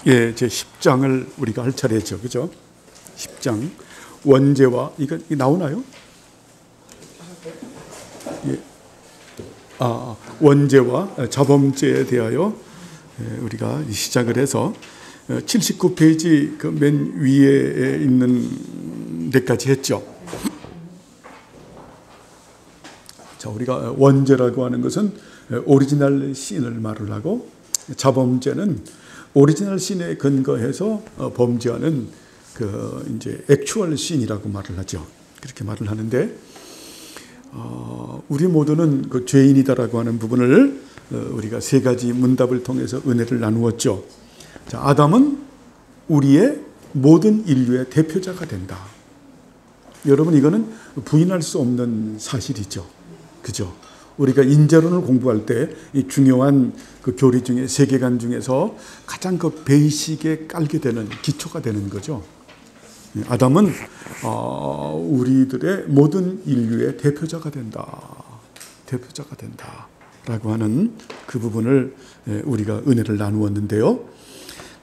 예, 제 10장을 우리가 할 차례죠. 그죠? 10장. 원죄와, 이거 나오나요? 예. 원죄와 자범죄에 대하여 우리가 시작을 해서 79페이지 그 맨 위에 있는 데까지 했죠. 자, 우리가 원죄라고 하는 것은 오리지널 신을 말을 하고, 자범죄는 오리지널 신에 근거해서 범죄하는 그 이제 액추얼 신이라고 말을 하죠. 그렇게 말을 하는데, 우리 모두는 그 죄인이다라고 하는 부분을 우리가 세 가지 문답을 통해서 은혜를 나누었죠. 자, 아담은 우리의 모든 인류의 대표자가 된다. 여러분, 이거는 부인할 수 없는 사실이죠. 그죠? 우리가 인자론을 공부할 때 이 중요한 그 교리 중에, 세계관 중에서 가장 그 베이식에 깔게 되는, 기초가 되는 거죠. 아담은 우리들의 모든 인류의 대표자가 된다. 대표자가 된다. 라고 하는 그 부분을 우리가 은혜를 나누었는데요.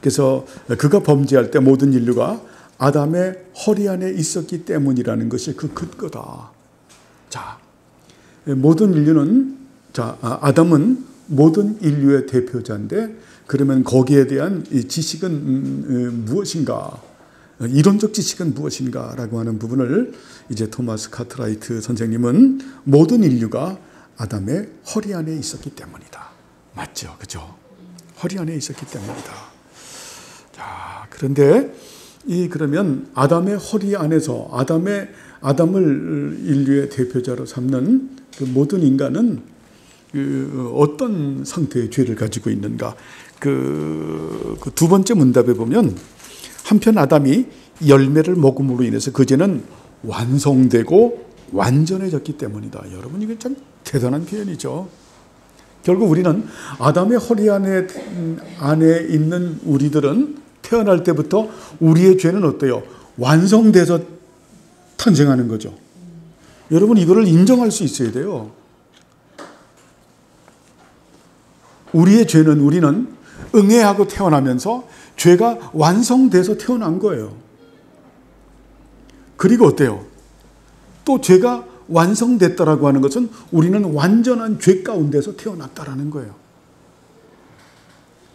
그래서 그가 범죄할 때 모든 인류가 아담의 허리 안에 있었기 때문이라는 것이 그 근거다. 자, 모든 인류는, 아담은 모든 인류의 대표자인데, 그러면 거기에 대한 이 지식은 무엇인가? 이론적 지식은 무엇인가? 라고 하는 부분을 이제 토마스 카트라이트 선생님은 모든 인류가 아담의 허리 안에 있었기 때문이다. 맞죠? 그죠? 허리 안에 있었기 때문이다. 자, 그런데 그러면 아담의 허리 안에서 아담을 인류의 대표자로 삼는 그 모든 인간은 어떤 상태의 죄를 가지고 있는가? 그 두 번째 문답에 보면, 한편 아담이 열매를 먹음으로 인해서 그 죄는 완성되고 완전해졌기 때문이다. 여러분, 이게 참 대단한 표현이죠. 결국 우리는 아담의 허리 안에 있는 우리들은 태어날 때부터 우리의 죄는 어때요? 완성돼서 탄생하는 거죠. 여러분, 이거를 인정할 수 있어야 돼요. 우리의 죄는, 우리는 응애하고 태어나면서 죄가 완성돼서 태어난 거예요. 그리고 어때요? 또 죄가 완성됐다라고 하는 것은 우리는 완전한 죄 가운데서 태어났다라는 거예요.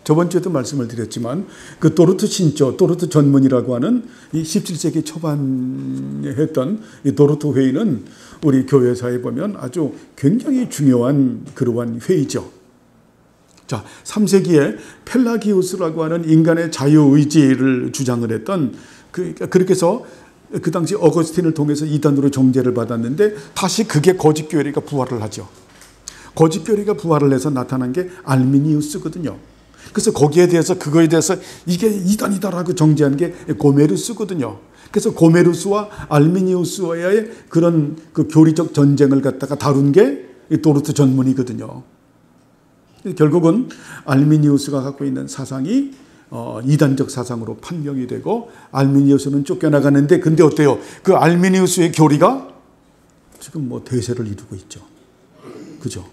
저번 주에도 말씀을 드렸지만, 그 도르트 신조, 도르트 전문이라고 하는 이 17세기 초반에 했던 이 도르트 회의는 우리 교회사에 보면 아주 굉장히 중요한 그러한 회의죠. 자, 3세기에 펠라기우스라고 하는 인간의 자유의지를 주장을 했던, 그렇게 해서 그 당시 어거스틴을 통해서 이단으로 정죄를 받았는데, 다시 그게 거짓 교리가 부활을 하죠. 거짓 교리가 부활을 해서 나타난 게 알미니우스거든요. 그래서 거기에 대해서, 그거에 대해서 이게 이단이다라고 정죄한 게 고메르스거든요. 그래서 고메르스와 알미니우스와의 그런 그 교리적 전쟁을 갖다가 다룬 게 도르트 전문이거든요. 결국은 알미니우스가 갖고 있는 사상이 이단적 사상으로 판명이 되고, 알미니우스는 쫓겨나가는데, 근데 어때요? 그 알미니우스의 교리가 지금 뭐 대세를 이루고 있죠. 그죠?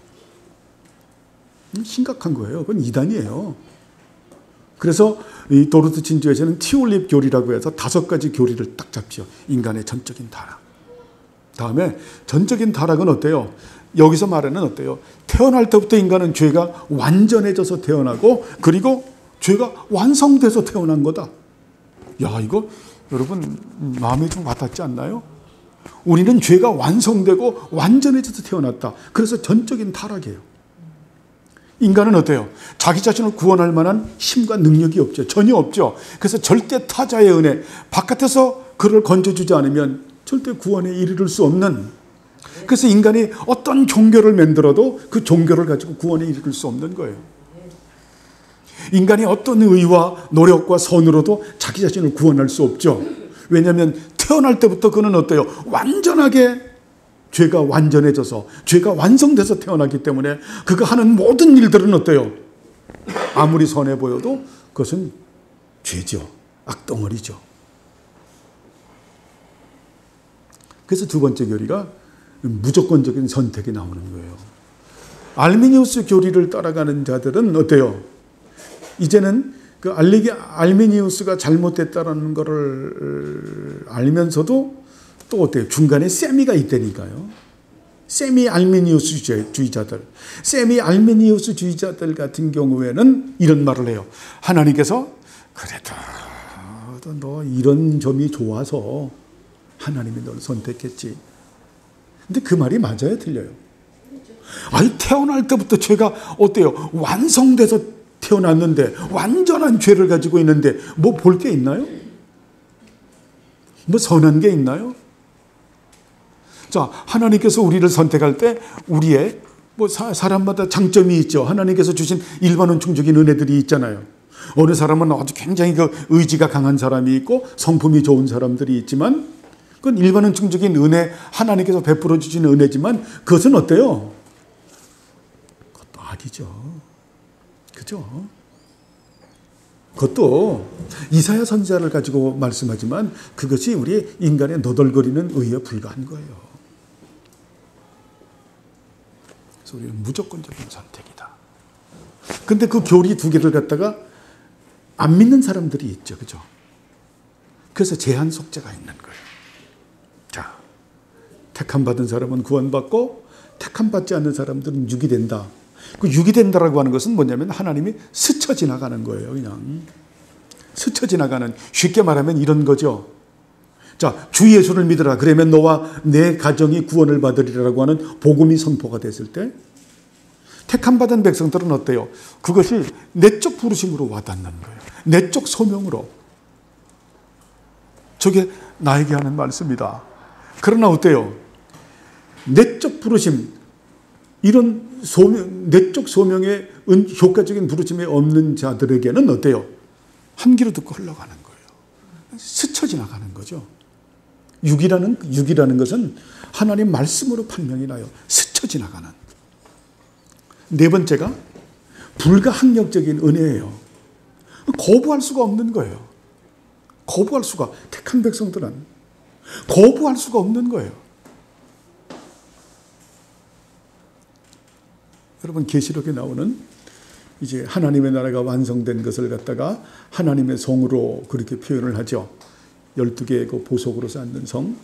심각한 거예요. 그건 이단이에요. 그래서 이 도르트 진주에서는 티올립 교리라고 해서 5가지 교리를 딱 잡죠. 인간의 전적인 타락. 다음에 전적인 타락은 어때요? 여기서 말하는 어때요? 태어날 때부터 인간은 죄가 완전해져서 태어나고, 그리고 죄가 완성돼서 태어난 거다. 야, 이거 여러분 마음에 좀 와닿지 않나요? 우리는 죄가 완성되고 완전해져서 태어났다. 그래서 전적인 타락이에요. 인간은 어때요? 자기 자신을 구원할 만한 힘과 능력이 없죠. 전혀 없죠. 그래서 절대 타자의 은혜, 바깥에서 그를 건져주지 않으면 절대 구원에 이르를 수 없는, 그래서 인간이 어떤 종교를 만들어도 그 종교를 가지고 구원에 이르를 수 없는 거예요. 인간이 어떤 의와 노력과 선으로도 자기 자신을 구원할 수 없죠. 왜냐하면 태어날 때부터 그는 어때요? 완전하게 죄가 완전해져서, 죄가 완성돼서 태어나기 때문에 그가 하는 모든 일들은 어때요? 아무리 선해 보여도 그것은 죄죠. 악덩어리죠. 그래서 두 번째 교리가 무조건적인 선택이 나오는 거예요. 알미니우스 교리를 따라가는 자들은 어때요? 이제는 그 알미니우스가 잘못됐다라는 것을 알면서도 또 어때요? 중간에 세미가 있다니까요. 세미 알미니우스 주의자들. 세미 알미니우스 주의자들 같은 경우에는 이런 말을 해요. 하나님께서 그래도 너 이런 점이 좋아서 하나님이 너를 선택했지. 근데 그 말이 맞아요? 틀려요? 아니, 태어날 때부터 죄가 어때요? 완성돼서 태어났는데 완전한 죄를 가지고 있는데 뭐 볼 게 있나요? 뭐 선한 게 있나요? 자, 하나님께서 우리를 선택할 때 우리의 뭐 사람마다 장점이 있죠. 하나님께서 주신 일반론충적인 은혜들이 있잖아요. 어느 사람은 아주 굉장히 그 의지가 강한 사람이 있고 성품이 좋은 사람들이 있지만 그건 일반론충적인 은혜, 하나님께서 베풀어 주신 은혜지만 그것은 어때요? 그것도 아니죠. 그죠? 그것도 이사야 선지자를 가지고 말씀하지만 그것이 우리 인간의 너덜거리는 의에 불과한 거예요. 그래서 우리는 무조건적인 선택이다. 근데 그 교리 두 개를 갖다가 안 믿는 사람들이 있죠. 그죠? 그래서 제한 속죄가 있는 거예요. 자, 택함 받은 사람은 구원받고 택함 받지 않는 사람들은 유기된다. 그 유기된다라고 하는 것은 뭐냐면 하나님이 스쳐 지나가는 거예요. 그냥 스쳐 지나가는, 쉽게 말하면 이런 거죠. 자, 주 예수를 믿으라. 그러면 너와 내 가정이 구원을 받으리라고 하는 복음이 선포가 됐을 때 택함 받은 백성들은 어때요? 그것이 내적 부르심으로 와닿는 거예요. 내적 소명으로. 저게 나에게 하는 말씀이다. 그러나 어때요? 내적 부르심, 이런 내적 소명의 효과적인 부르심이 없는 자들에게는 어때요? 한 귀로 듣고 흘러가는 거예요. 스쳐 지나가는 거죠. 육이라는 것은 하나님 말씀으로 판명이 나요. 스쳐 지나가는. 네 번째가 불가항력적인 은혜예요. 거부할 수가 없는 거예요. 거부할 수가, 택한 백성들은 거부할 수가 없는 거예요. 여러분, 계시록에 나오는 이제 하나님의 나라가 완성된 것을 갖다가 하나님의 성으로 그렇게 표현을 하죠. 12개의 그 보석으로 쌓는 성.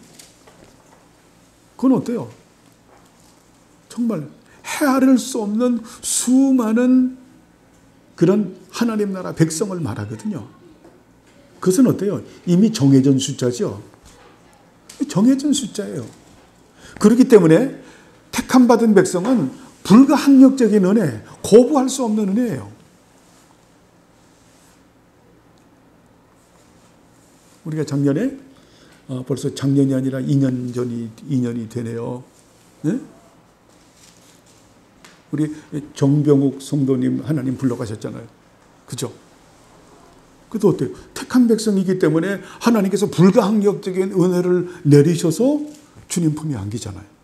그건 어때요? 정말 헤아릴 수 없는 수많은 그런 하나님 나라 백성을 말하거든요. 그것은 어때요? 이미 정해진 숫자죠. 정해진 숫자예요. 그렇기 때문에 택함 받은 백성은 불가항력적인 은혜, 거부할 수 없는 은혜예요. 우리가 작년에 벌써 작년이 아니라 2년이 되네요. 네? 우리 정병욱 성도님 하나님 불러가셨잖아요. 그죠? 그것도 어때요? 택한 백성이기 때문에 하나님께서 불가항력적인 은혜를 내리셔서 주님 품에 안기잖아요.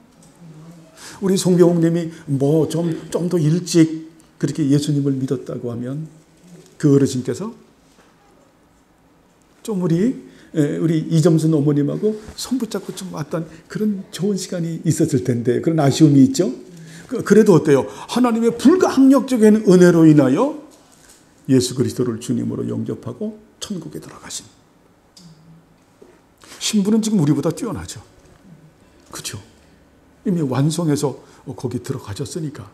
우리 송병욱님이 뭐 좀 더 일찍 그렇게 예수님을 믿었다고 하면 그 어르신께서 좀 우리 이점순 어머님하고 손 붙잡고 좀 왔던 그런 좋은 시간이 있었을 텐데 그런 아쉬움이 있죠. 그래도 어때요? 하나님의 불가항력적인 은혜로 인하여 예수 그리스도를 주님으로 영접하고 천국에 들어가신 신부는 지금 우리보다 뛰어나죠. 그렇죠? 이미 완성해서 거기 들어가셨으니까.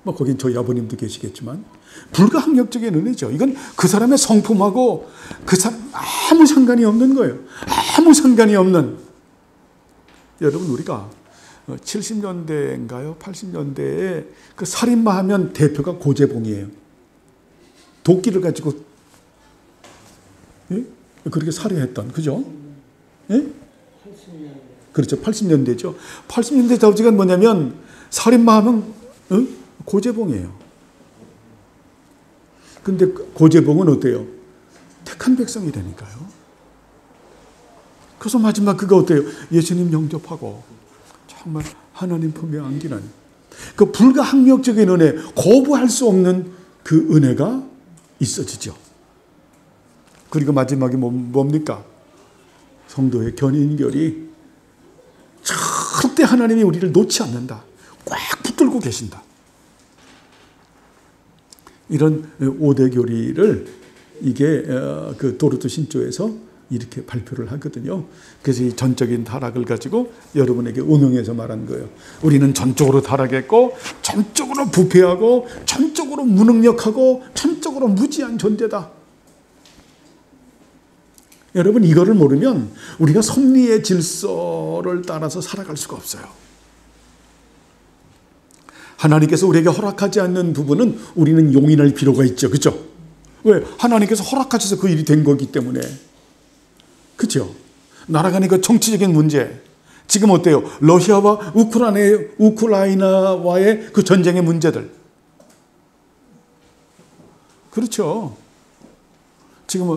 뭐 거긴 저희 아버님도 계시겠지만 불가항력적인 은혜죠. 이건 그 사람의 성품하고 그 사람 아무 상관이 없는 거예요. 아무 상관이 없는. 여러분, 우리가 70년대인가요? 80년대에 그 살인마 하면 대표가 고재봉이에요. 도끼를 가지고 예? 그렇게 살해했던, 그죠? 예? 그렇죠. 80년대죠. 80년대 잡지가 뭐냐면 살인마 하면 고재봉이에요. 근데 고재봉은 어때요? 택한 백성이라니까요. 그래서 마지막 그가 어때요? 예수님 영접하고 정말 하나님 품에 안기는 그 불가항력적인 은혜, 거부할 수 없는 그 은혜가 있어지죠. 그리고 마지막에 뭡니까? 성도의 견인결이 절대 하나님이 우리를 놓지 않는다. 꽉 붙들고 계신다. 이런 5대 교리를 이게 그 도르트 신조에서 이렇게 발표를 하거든요. 그래서 이 전적인 타락을 가지고 여러분에게 응용해서 말한 거예요. 우리는 전적으로 타락했고, 전적으로 부패하고, 전적으로 무능력하고, 전적으로 무지한 존재다. 여러분, 이거를 모르면 우리가 섭리의 질서를 따라서 살아갈 수가 없어요. 하나님께서 우리에게 허락하지 않는 부분은 우리는 용인할 필요가 있죠. 그렇죠? 왜? 하나님께서 허락하셔서 그 일이 된 거기 때문에. 그렇죠? 나라간의 그 정치적인 문제, 지금 어때요? 러시아와 우크라이나와의 그 전쟁의 문제들. 그렇죠? 지금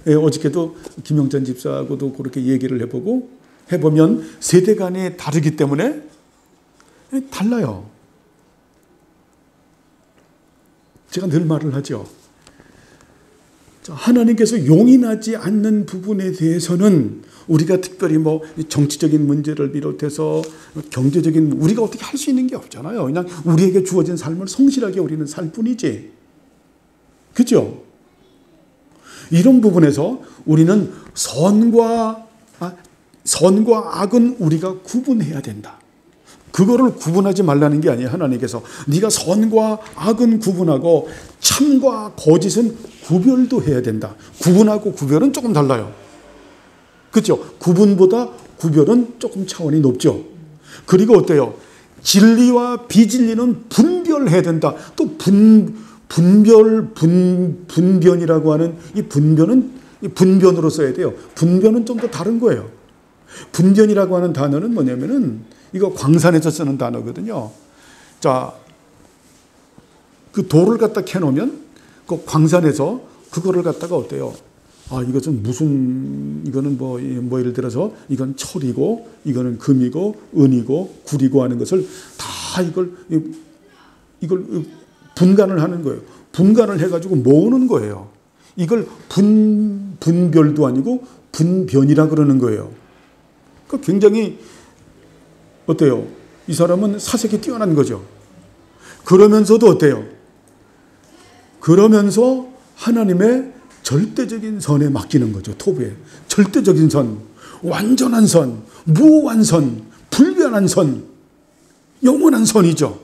어저께도 김영찬 집사하고도 그렇게 얘기를 해보면 세대 간이 다르기 때문에 달라요. 제가 늘 말을 하죠. 하나님께서 용인하지 않는 부분에 대해서는 우리가 특별히 뭐 정치적인 문제를 비롯해서 경제적인 우리가 어떻게 할 수 있는 게 없잖아요. 그냥 우리에게 주어진 삶을 성실하게 우리는 살 뿐이지. 그죠? 이런 부분에서 우리는 선과 악은 우리가 구분해야 된다. 그거를 구분하지 말라는 게 아니에요. 하나님께서 네가 선과 악은 구분하고 참과 거짓은 구별도 해야 된다. 구분하고 구별은 조금 달라요. 그렇죠? 구분보다 구별은 조금 차원이 높죠. 그리고 어때요? 진리와 비진리는 분별해야 된다. 또 분변이라고 하는 이 분변은 분변으로 써야 돼요. 분변은 좀 더 다른 거예요. 분변이라고 하는 단어는 뭐냐면은 이거 광산에서 쓰는 단어거든요. 자, 그 돌을 갖다 캐놓으면 그 광산에서 그거를 갖다가 어때요? 이것은 이거는 뭐 예를 들어서 이건 철이고 이거는 금이고 은이고 구리고 하는 것을 다 이걸 분간을 하는 거예요. 분간을 해가지고 모으는 거예요. 이걸 분별도 아니고 분변이라 그러는 거예요. 그러니까 굉장히 어때요? 이 사람은 사색이 뛰어난 거죠. 그러면서도 어때요? 그러면서 하나님의 절대적인 선에 맡기는 거죠. 토부에. 절대적인 선, 완전한 선, 무오한 선, 불변한 선, 영원한 선이죠.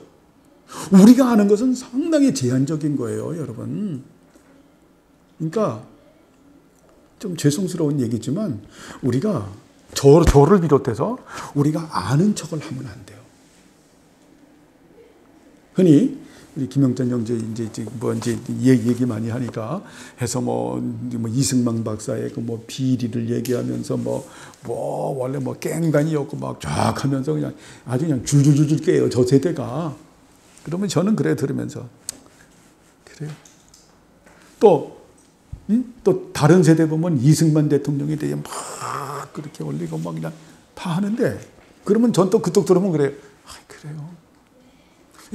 우리가 아는 것은 상당히 제한적인 거예요, 여러분. 그러니까 좀 죄송스러운 얘기지만 우리가 저를 비롯해서 우리가 아는 척을 하면 안 돼요. 흔히 우리 김영찬 형제 이제 얘기 많이 하니까 해서 뭐 이승만 박사의 그 뭐 비리를 얘기하면서 원래 깽단이었고 막 쫙 하면서 그냥 아주 그냥 줄줄줄 깨요, 저 세대가. 그러면 저는 그래 들으면서 그래요. 또 다른 세대 보면 이승만 대통령에 대해 막 그렇게 올리고 막 그냥 다 하는데 그러면 전 또 그쪽 들으면 그래요. 그래요.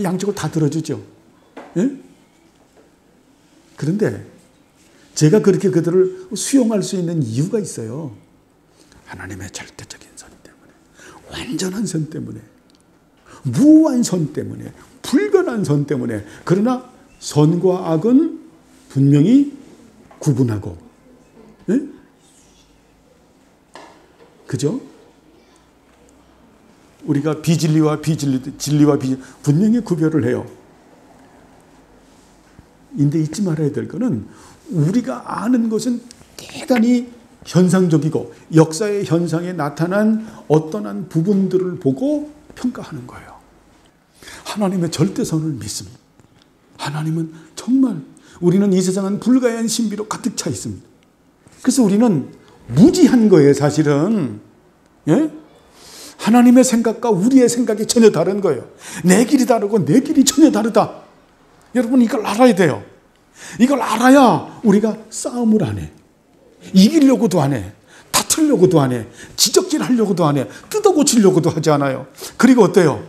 양쪽을 다 들어주죠. 예? 그런데 제가 그렇게 그들을 수용할 수 있는 이유가 있어요. 하나님의 절대적인 선 때문에, 완전한 선 때문에, 무한 선 때문에, 불변한 선 때문에. 그러나 선과 악은 분명히 구분하고, 예? 그죠? 우리가 진리와 비진리 분명히 구별을 해요. 근데 잊지 말아야 될 것은 우리가 아는 것은 대단히 현상적이고 역사의 현상에 나타난 어떠한 부분들을 보고 평가하는 거예요. 하나님의 절대선을 믿습니다. 하나님은 정말 우리는 이 세상은 불가한 신비로 가득 차 있습니다. 그래서 우리는 무지한 거예요, 사실은. 예? 하나님의 생각과 우리의 생각이 전혀 다른 거예요. 내 길이 다르고 내 길이 전혀 다르다. 여러분 이걸 알아야 돼요. 이걸 알아야 우리가 싸움을 안 해. 이기려고도 안 해. 다투려고도 안 해. 지적질하려고도 안 해. 뜯어고치려고도 하지 않아요. 그리고 어때요?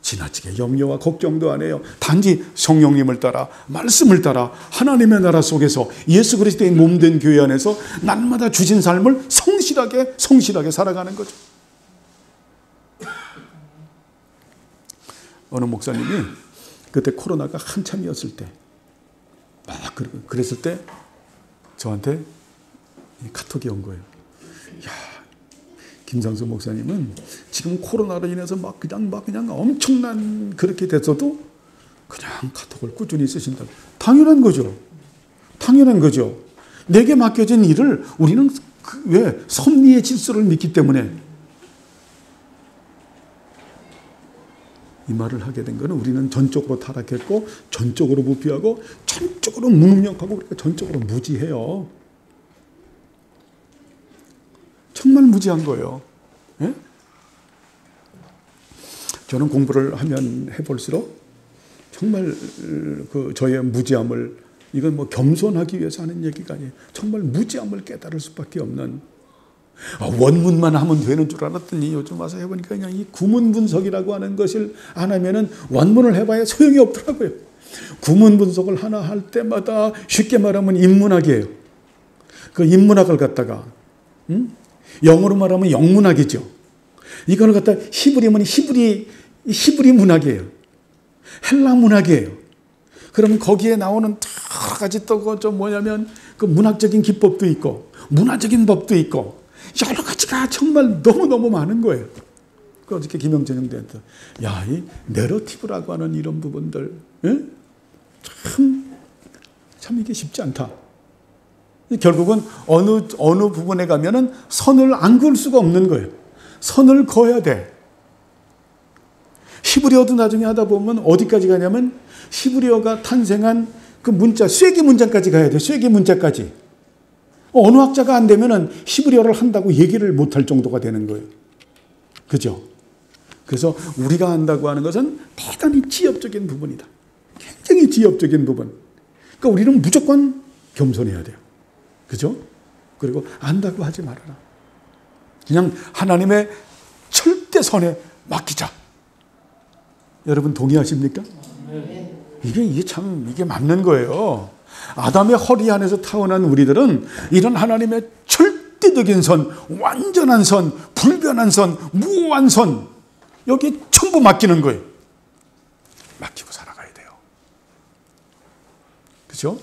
지나치게 염려와 걱정도 안 해요. 단지 성령님을 따라 말씀을 따라 하나님의 나라 속에서 예수 그리스도의 몸된 교회 안에서 날마다 주신 삶을 성실하게 살아가는 거죠. 어느 목사님이 그때 코로나가 한참이었을 때 막 그랬을 때 저한테 카톡이 온 거예요. 야, 김상수 목사님은 지금 코로나로 인해서 막 그냥 엄청난 그렇게 됐어도 그냥 카톡을 꾸준히 쓰신다고. 당연한 거죠. 당연한 거죠. 내게 맡겨진 일을 우리는 왜 섭리의 질서를 믿기 때문에 이 말을 하게 된 것은 우리는 전적으로 타락했고 전적으로 부패하고 전적으로 무능력하고 그러니까 전적으로 무지해요. 정말 무지한 거예요. 예? 저는 공부를 하면 해볼수록 정말 그 저의 무지함을, 이건 뭐 겸손하기 위해서 하는 얘기가 아니에요. 정말 무지함을 깨달을 수밖에 없는, 원문만 하면 되는 줄 알았더니 요즘 와서 해보니까 그냥 이 구문 분석이라고 하는 것을 안 하면은 원문을 해봐야 소용이 없더라고요. 구문 분석을 하나 할 때마다 쉽게 말하면 인문학이에요. 그 인문학을 갖다가 영어로 말하면 영문학이죠. 이걸 갖다 히브리면 히브리 문학이에요. 헬라 문학이에요. 그러면 거기에 나오는 여러 가지 또 뭐냐면 그 문학적인 기법도 있고 문화적인 법도 있고 여러 가지가 정말 너무너무 많은 거예요. 그 어저께 김영준 형제한테 이 내러티브라고 하는 이런 부분들 참 이게 쉽지 않다. 결국은 어느 부분에 가면은 선을 안 그을 수가 없는 거예요. 선을 그어야 돼. 히브리어도 나중에 하다 보면 어디까지 가냐면 히브리어가 탄생한 그 문자, 쐐기 문자까지 가야 돼. 쐐기 문자까지. 언어학자가 안 되면은 히브리어를 한다고 얘기를 못할 정도가 되는 거예요. 그죠? 그래서 우리가 한다고 하는 것은 대단히 지엽적인 부분이다. 굉장히 지엽적인 부분. 그러니까 우리는 무조건 겸손해야 돼요. 그죠? 그리고 안다고 하지 말아라. 그냥 하나님의 절대 선에 맡기자. 여러분 동의하십니까? 이게 맞는 거예요. 아담의 허리 안에서 타고난 우리들은 이런 하나님의 절대적인 선, 완전한 선, 불변한 선, 무오한 선, 여기 전부 맡기는 거예요. 맡기고 살아가야 돼요. 그죠?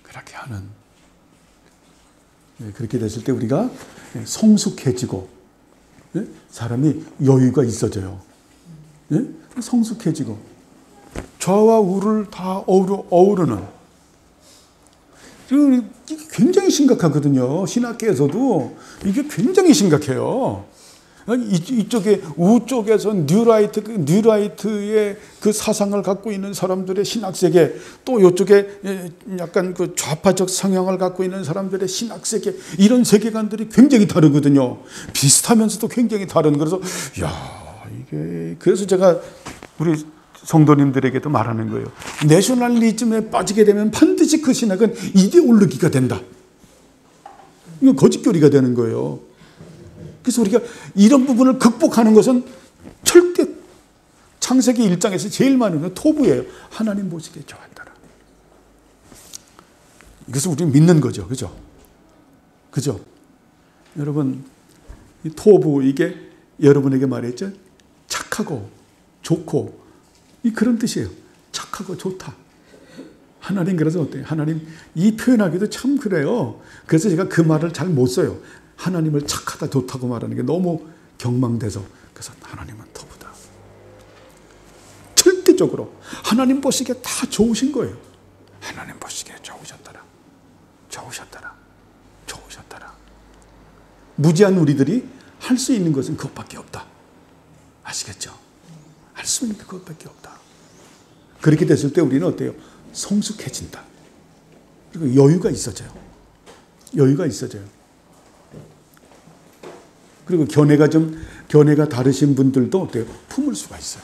그렇게 하는, 그렇게 됐을 때 우리가 성숙해지고 사람이 여유가 있어져요. 성숙해지고 좌와 우를 다 어우르는, 이게 굉장히 심각하거든요. 신학계에서도 이게 굉장히 심각해요. 이쪽에 우쪽에서 뉴라이트의 그 사상을 갖고 있는 사람들의 신학세계, 또 이쪽에 약간 그 좌파적 성향을 갖고 있는 사람들의 신학세계, 이런 세계관들이 굉장히 다르거든요. 비슷하면서도 굉장히 다른. 그래서 그래서 제가 우리 성도님들에게도 말하는 거예요. 내셔널리즘에 빠지게 되면 반드시 그 신학은 이데올로기가 된다. 이거 거짓교리가 되는 거예요. 그래서 우리가 이런 부분을 극복하는 것은 절대 창세기 1장에서 제일 많은 건 토부예요. 하나님 보시기에 좋았더라. 그래서 우리는 믿는 거죠. 그죠? 그죠? 여러분, 이 토부, 이게 여러분에게 말했죠? 착하고 좋고, 그런 뜻이에요. 착하고 좋다. 하나님, 그래서 어때요? 하나님, 이 표현하기도 참 그래요. 그래서 제가 그 말을 잘 못 써요. 하나님을 착하다, 좋다고 말하는 게 너무 경망돼서. 그래서 하나님은 토부다. 절대적으로 하나님 보시기에 다 좋으신 거예요. 하나님 보시기에 좋으셨더라. 좋으셨더라. 좋으셨더라. 무지한 우리들이 할 수 있는 것은 그것밖에 없다. 아시겠죠? 할 수 있는 게 그것밖에 없다. 그렇게 됐을 때 우리는 어때요? 성숙해진다. 그리고 여유가 있어져요. 여유가 있어져요. 그리고 견해가 다르신 분들도 어때요? 품을 수가 있어요.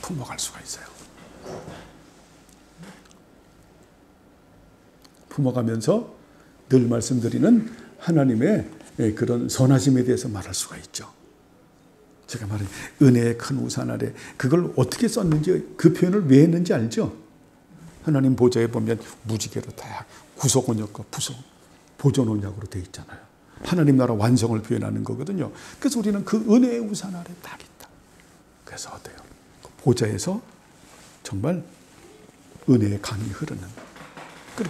품어갈 수가 있어요. 품어가면서 늘 말씀드리는 하나님의 그런 선하심에 대해서 말할 수가 있죠. 제가 말한 은혜의 큰 우산 아래, 그걸 어떻게 썼는지, 그 표현을 왜 했는지 알죠? 하나님 보좌에 보면 무지개로 다 구속 언약과 보존 언약으로 되어 있잖아요. 하나님 나라 완성을 표현하는 거거든요. 그래서 우리는 그 은혜의 우산 아래 딱 있다. 그래서 어때요? 보좌에서 정말 은혜의 강이 흐르는,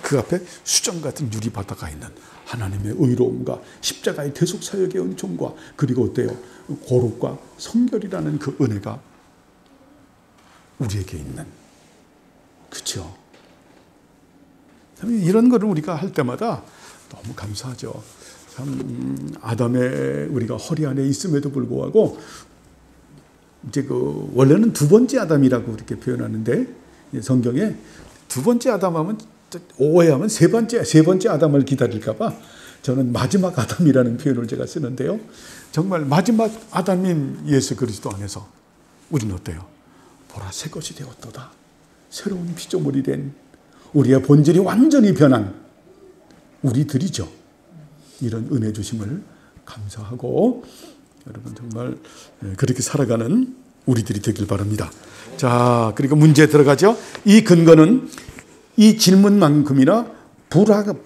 그 앞에 수정 같은 유리바다가 있는 하나님의 의로움과 십자가의 대속사역의 은총과, 그리고 어때요? 거룩과 성결이라는 그 은혜가 우리에게 있는, 그렇죠? 이런 거를 우리가 할 때마다 너무 감사하죠. 참 아담의 우리가 허리 안에 있음에도 불구하고 이제 그 원래는 두 번째 아담이라고 이렇게 표현하는데, 성경에 두 번째 아담하면 오해하면 세 번째 아담을 기다릴까봐 저는 마지막 아담이라는 표현을 제가 쓰는데요. 정말 마지막 아담인 예수 그리스도 안에서 우리는 어때요? 보라 새 것이 되었도다. 새로운 피조물이 된, 우리의 본질이 완전히 변한 우리들이죠. 이런 은혜 주심을 감사하고 여러분 정말 그렇게 살아가는 우리들이 되길 바랍니다. 자, 그리고 문제에 들어가죠. 이 근거는 이 질문만큼이나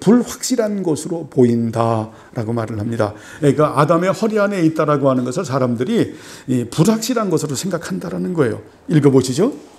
불확실한 것으로 보인다라고 말을 합니다. 그러니까 아담의 허리 안에 있다라고 하는 것을 사람들이 불확실한 것으로 생각한다라는 거예요. 읽어보시죠.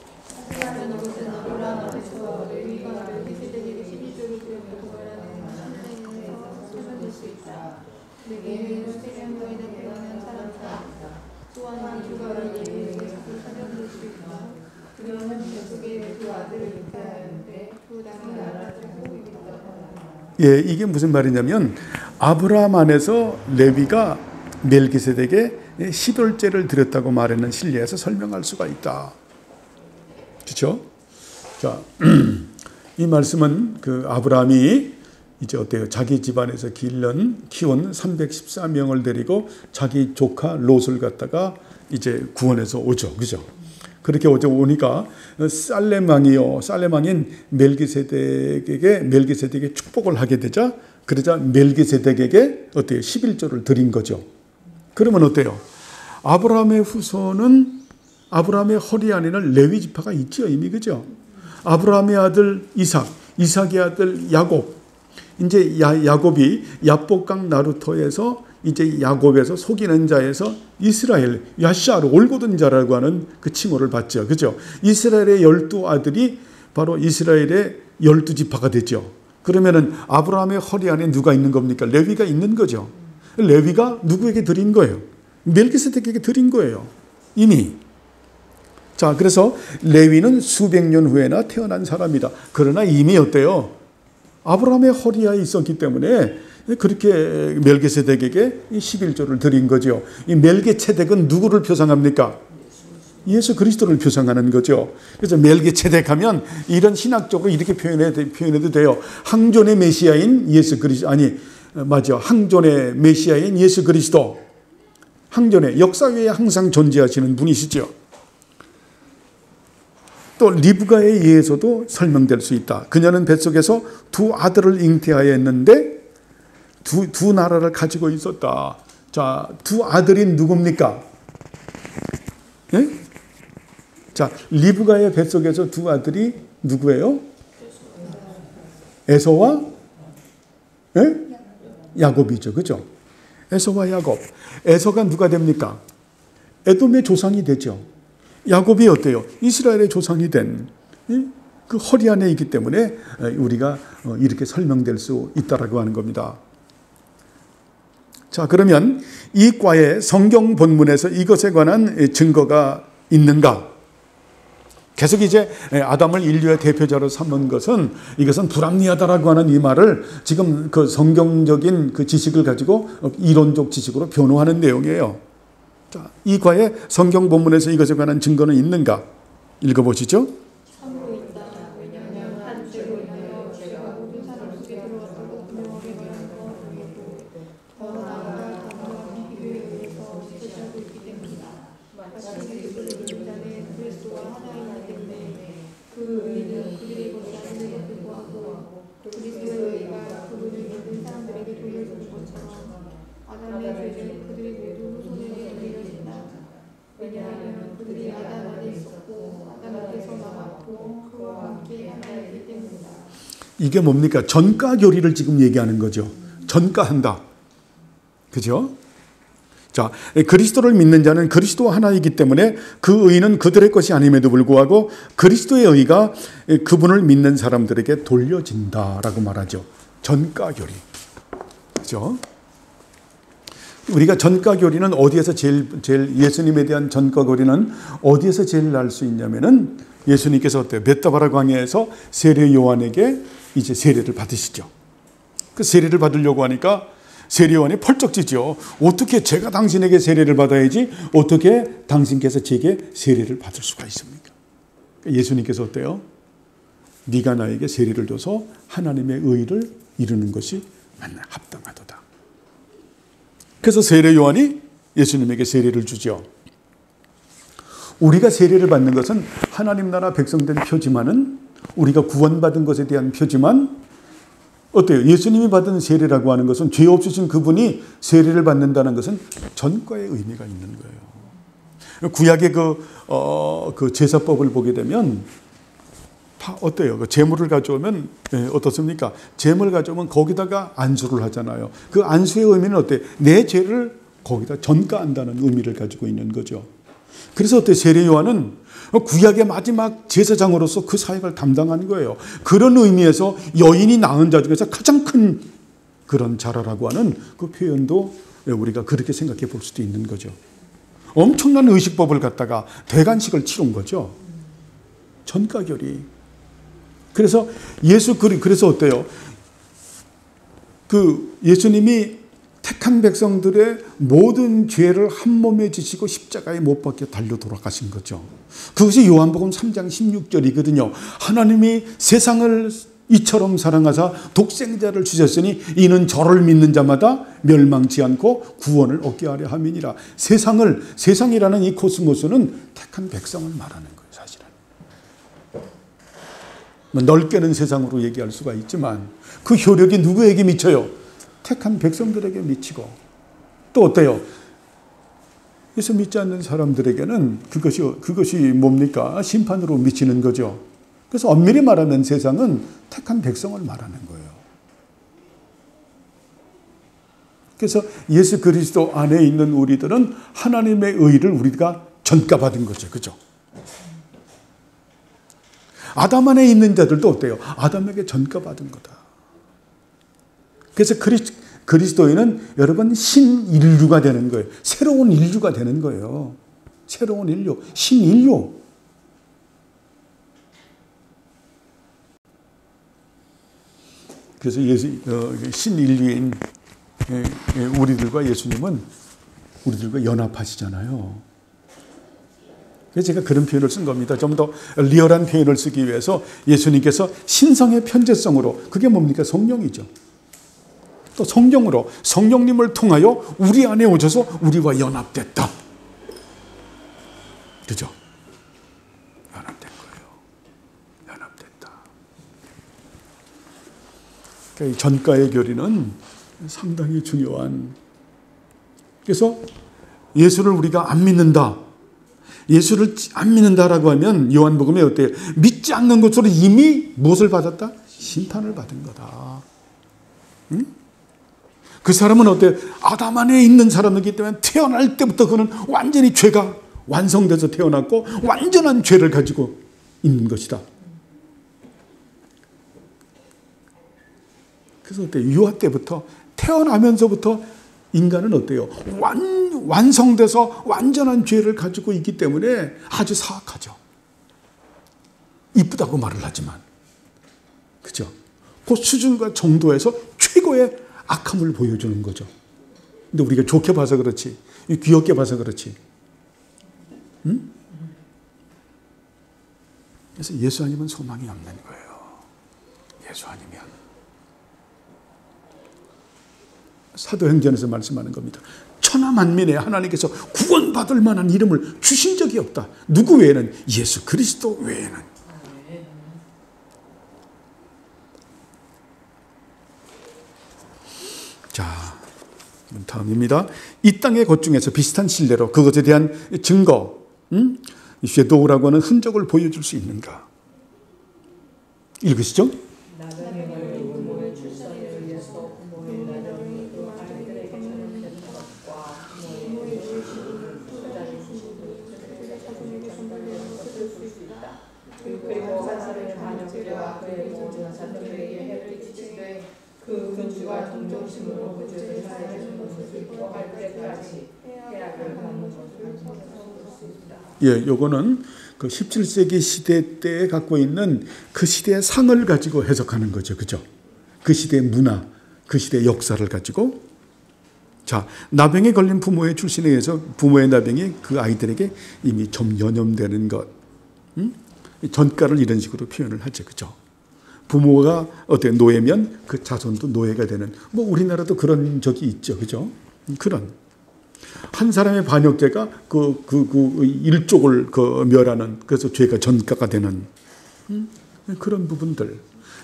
예, 이게 무슨 말이냐면 아브라함 안에서 레위가 멜기세덱에 11제를 드렸다고 말하는 신뢰에서 설명할 수가 있다. 그렇죠? 자, 이 말씀은 그 아브라함이 이제 어때요? 자기 집안에서 키운 314명을 데리고 자기 조카 롯을 갖다가 이제 구원해서 오죠. 그죠? 그렇게 오니까 살렘 왕인 멜기세덱에게 축복을 하게 되자, 그러자 멜기세덱에게 어때요? 11조를 드린 거죠. 그러면 어때요? 아브라함의 후손은 아브라함의 허리 안에는 레위 지파가 있죠, 이미. 그죠? 아브라함의 아들 이삭의 아들 야곱. 이제 야곱이 야복강 나루토에서 이제 야곱에서 속이는 자에서 이스라엘, 야샤르, 올곧은 자라고 하는 그 칭호를 받죠. 그죠? 이스라엘의 12아들이 바로 이스라엘의 12지파가 되죠. 그러면은 아브라함의 허리 안에 누가 있는 겁니까? 레위가 있는 거죠. 레위가 누구에게 드린 거예요? 멜기세덱에게 드린 거예요. 이미. 자, 그래서 레위는 수백 년 후에나 태어난 사람이다. 그러나 이미 어때요? 아브라함의 허리 안에 있었기 때문에 그렇게 멜기세덱에게 11조를 드린 거죠. 이 멜기세덱은 누구를 표상합니까? 예수 그리스도를 표상하는 거죠. 그래서 멜기세덱 하면 이런 신학적으로 이렇게 표현해도 돼요. 항존의 메시아인 예수 그리스도, 항존의 메시아인 예수 그리스도. 항존의 역사 위에 항상 존재하시는 분이시죠. 또 리브가에 의해서도 설명될 수 있다. 그녀는 뱃속에서 두 아들을 잉태하였는데 두 나라를 가지고 있었다. 자, 두 아들이 누굽니까? 예? 자, 리브가의 뱃속에서 두 아들이 누구예요? 에서와 야곱이죠. 그죠? 에서와 야곱. 에서가 누가 됩니까? 에돔의 조상이 되죠. 야곱이 어때요? 이스라엘의 조상이 된 그 허리 안에 있기 때문에 우리가 이렇게 설명될 수 있다라고 하는 겁니다. 자, 그러면 이 과의 성경 본문에서 이것에 관한 증거가 있는가? 계속 이제 아담을 인류의 대표자로 삼은 것은 이것은 불합리하다라고 하는 이 말을 지금 그 성경적인 그 지식을 가지고 이론적 지식으로 변호하는 내용이에요. 자, 이 과의 성경 본문에서 이것에 관한 증거는 있는가? 읽어보시죠. 이게 뭡니까? 전가 교리를 지금 얘기하는 거죠. 전가한다. 그죠? 자, 그리스도를 믿는 자는 그리스도가 하나이기 때문에 그 의는 그들의 것이 아님에도 불구하고 그리스도의 의가 그분을 믿는 사람들에게 돌려진다라고 말하죠. 전가교리. 그죠? 우리가 전가교리는 어디에서 제일 예수님에 대한 전가교리는 어디에서 제일 날 수 있냐면은 예수님께서 어때요? 베다바라 광야에서 세례 요한에게 이제 세례를 받으시죠. 그 세례를 받으려고 하니까 세례 요한이 펄쩍 뛰죠. 어떻게 제가 당신에게 세례를 받아야지 어떻게 당신께서 제게 세례를 받을 수가 있습니까? 예수님께서 어때요? 네가 나에게 세례를 줘서 하나님의 의를 이루는 것이 맞나 합당하도다. 그래서 세례 요한이 예수님에게 세례를 주죠. 우리가 세례를 받는 것은 하나님 나라 백성된 표지만은 우리가 구원받은 것에 대한 표지만 어때요? 예수님이 받은 세례라고 하는 것은 죄 없으신 그분이 세례를 받는다는 것은 전과의 의미가 있는 거예요. 구약의 그 제사법을 보게 되면 다 어때요? 그 제물을 가져오면 어떻습니까? 제물을 가져오면 거기다가 안수를 하잖아요. 그 안수의 의미는 어때요? 내 죄를 거기다 전가한다는 의미를 가지고 있는 거죠. 그래서 어때요? 세례 요한은 구약의 마지막 제사장으로서 그 사역을 담당한 거예요. 그런 의미에서 여인이 낳은 자 중에서 가장 큰 그런 자라라고 하는 그 표현도 우리가 그렇게 생각해 볼 수도 있는 거죠. 엄청난 의식법을 갖다가 대관식을 치른 거죠. 전가결이. 그래서 그래서 어때요? 그 예수님이 택한 백성들의 모든 죄를 한 몸에 지시고 십자가에 못 박혀 달려 돌아가신 거죠. 그것이 요한복음 3장 16절이거든요. 하나님이 세상을 이처럼 사랑하사 독생자를 주셨으니 이는 저를 믿는 자마다 멸망치 않고 구원을 얻게 하려 함이니라. 세상이라는 이 코스모스는 택한 백성을 말하는 거예요, 사실은. 넓게는 세상으로 얘기할 수가 있지만 그 효력이 누구에게 미쳐요? 택한 백성들에게 미치고 또 어때요? 예수 믿지 않는 사람들에게는 그것이 뭡니까? 심판으로 미치는 거죠. 그래서 엄밀히 말하면 세상은 택한 백성을 말하는 거예요. 그래서 예수 그리스도 안에 있는 우리들은 하나님의 의를 우리가 전가받은 거죠. 그죠? 아담 안에 있는 자들도 어때요? 아담에게 전가받은 거다. 그래서 그리스도인은 여러분 신인류가 되는 거예요. 새로운 인류가 되는 거예요. 새로운 인류, 신인류. 그래서 신인류인 우리들과 예수님은 우리들과 연합하시잖아요. 그래서 제가 그런 표현을 쓴 겁니다. 좀 더 리얼한 표현을 쓰기 위해서 예수님께서 신성의 편재성으로, 그게 뭡니까? 성령이죠. 또 성령님을 통하여 우리 안에 오셔서 우리와 연합됐다. 그죠? 연합된 거예요. 연합됐다. 그러니까 이 전가의 교리는 상당히 중요한. 그래서 예수를 우리가 안 믿는다. 예수를 안 믿는다라고 하면 요한복음에 어때요? 믿지 않는 것으로 이미 무엇을 받았다? 심판을 받은 거다. 응? 그 사람은 어때요? 아담 안에 있는 사람이기 때문에 태어날 때부터 그는 완전히 죄가 완성돼서 태어났고 완전한 죄를 가지고 있는 것이다. 그래서 어때요? 유아 때부터 태어나면서부터 인간은 어때요? 완성돼서 완전한 죄를 가지고 있기 때문에 아주 사악하죠. 이쁘다고 말을 하지만. 그죠? 그 수준과 정도에서 최고의 악함을 보여주는 거죠. 근데 우리가 좋게 봐서 그렇지, 귀엽게 봐서 그렇지. 응? 그래서 예수 아니면 소망이 없는 거예요. 예수 아니면. 사도행전에서 말씀하는 겁니다. 천하 만민에 하나님께서 구원받을 만한 이름을 주신 적이 없다. 누구 외에는? 예수 그리스도 외에는. 자, 다음입니다. 이 땅의 것 중에서 비슷한 신뢰로 그것에 대한 증거, 쉐도우라고 하는 흔적을 보여줄 수 있는가? 읽으시죠? 그와 동정심으로 그 죄를 사해 주는 것을 기뻐할 때까지 해악을 하는 것을 볼 수 있다. 예, 요거는 그 17세기 시대 때에 갖고 있는 그 시대의 상을 가지고 해석하는 거죠. 그죠? 그 시대의 문화, 그 시대의 역사를 가지고. 자, 나병에 걸린 부모의 출신에 의해서 부모의 나병이 그 아이들에게 이미 전염되는 것. 전가를 이런 식으로 표현을 하죠. 그죠? 부모가 어때 노예면 그 자손도 노예가 되는, 뭐 우리나라도 그런 적이 있죠. 그죠? 그런. 한 사람의 반역죄가 그 일족을 멸하는, 그래서 죄가 전가가 되는 그런 부분들.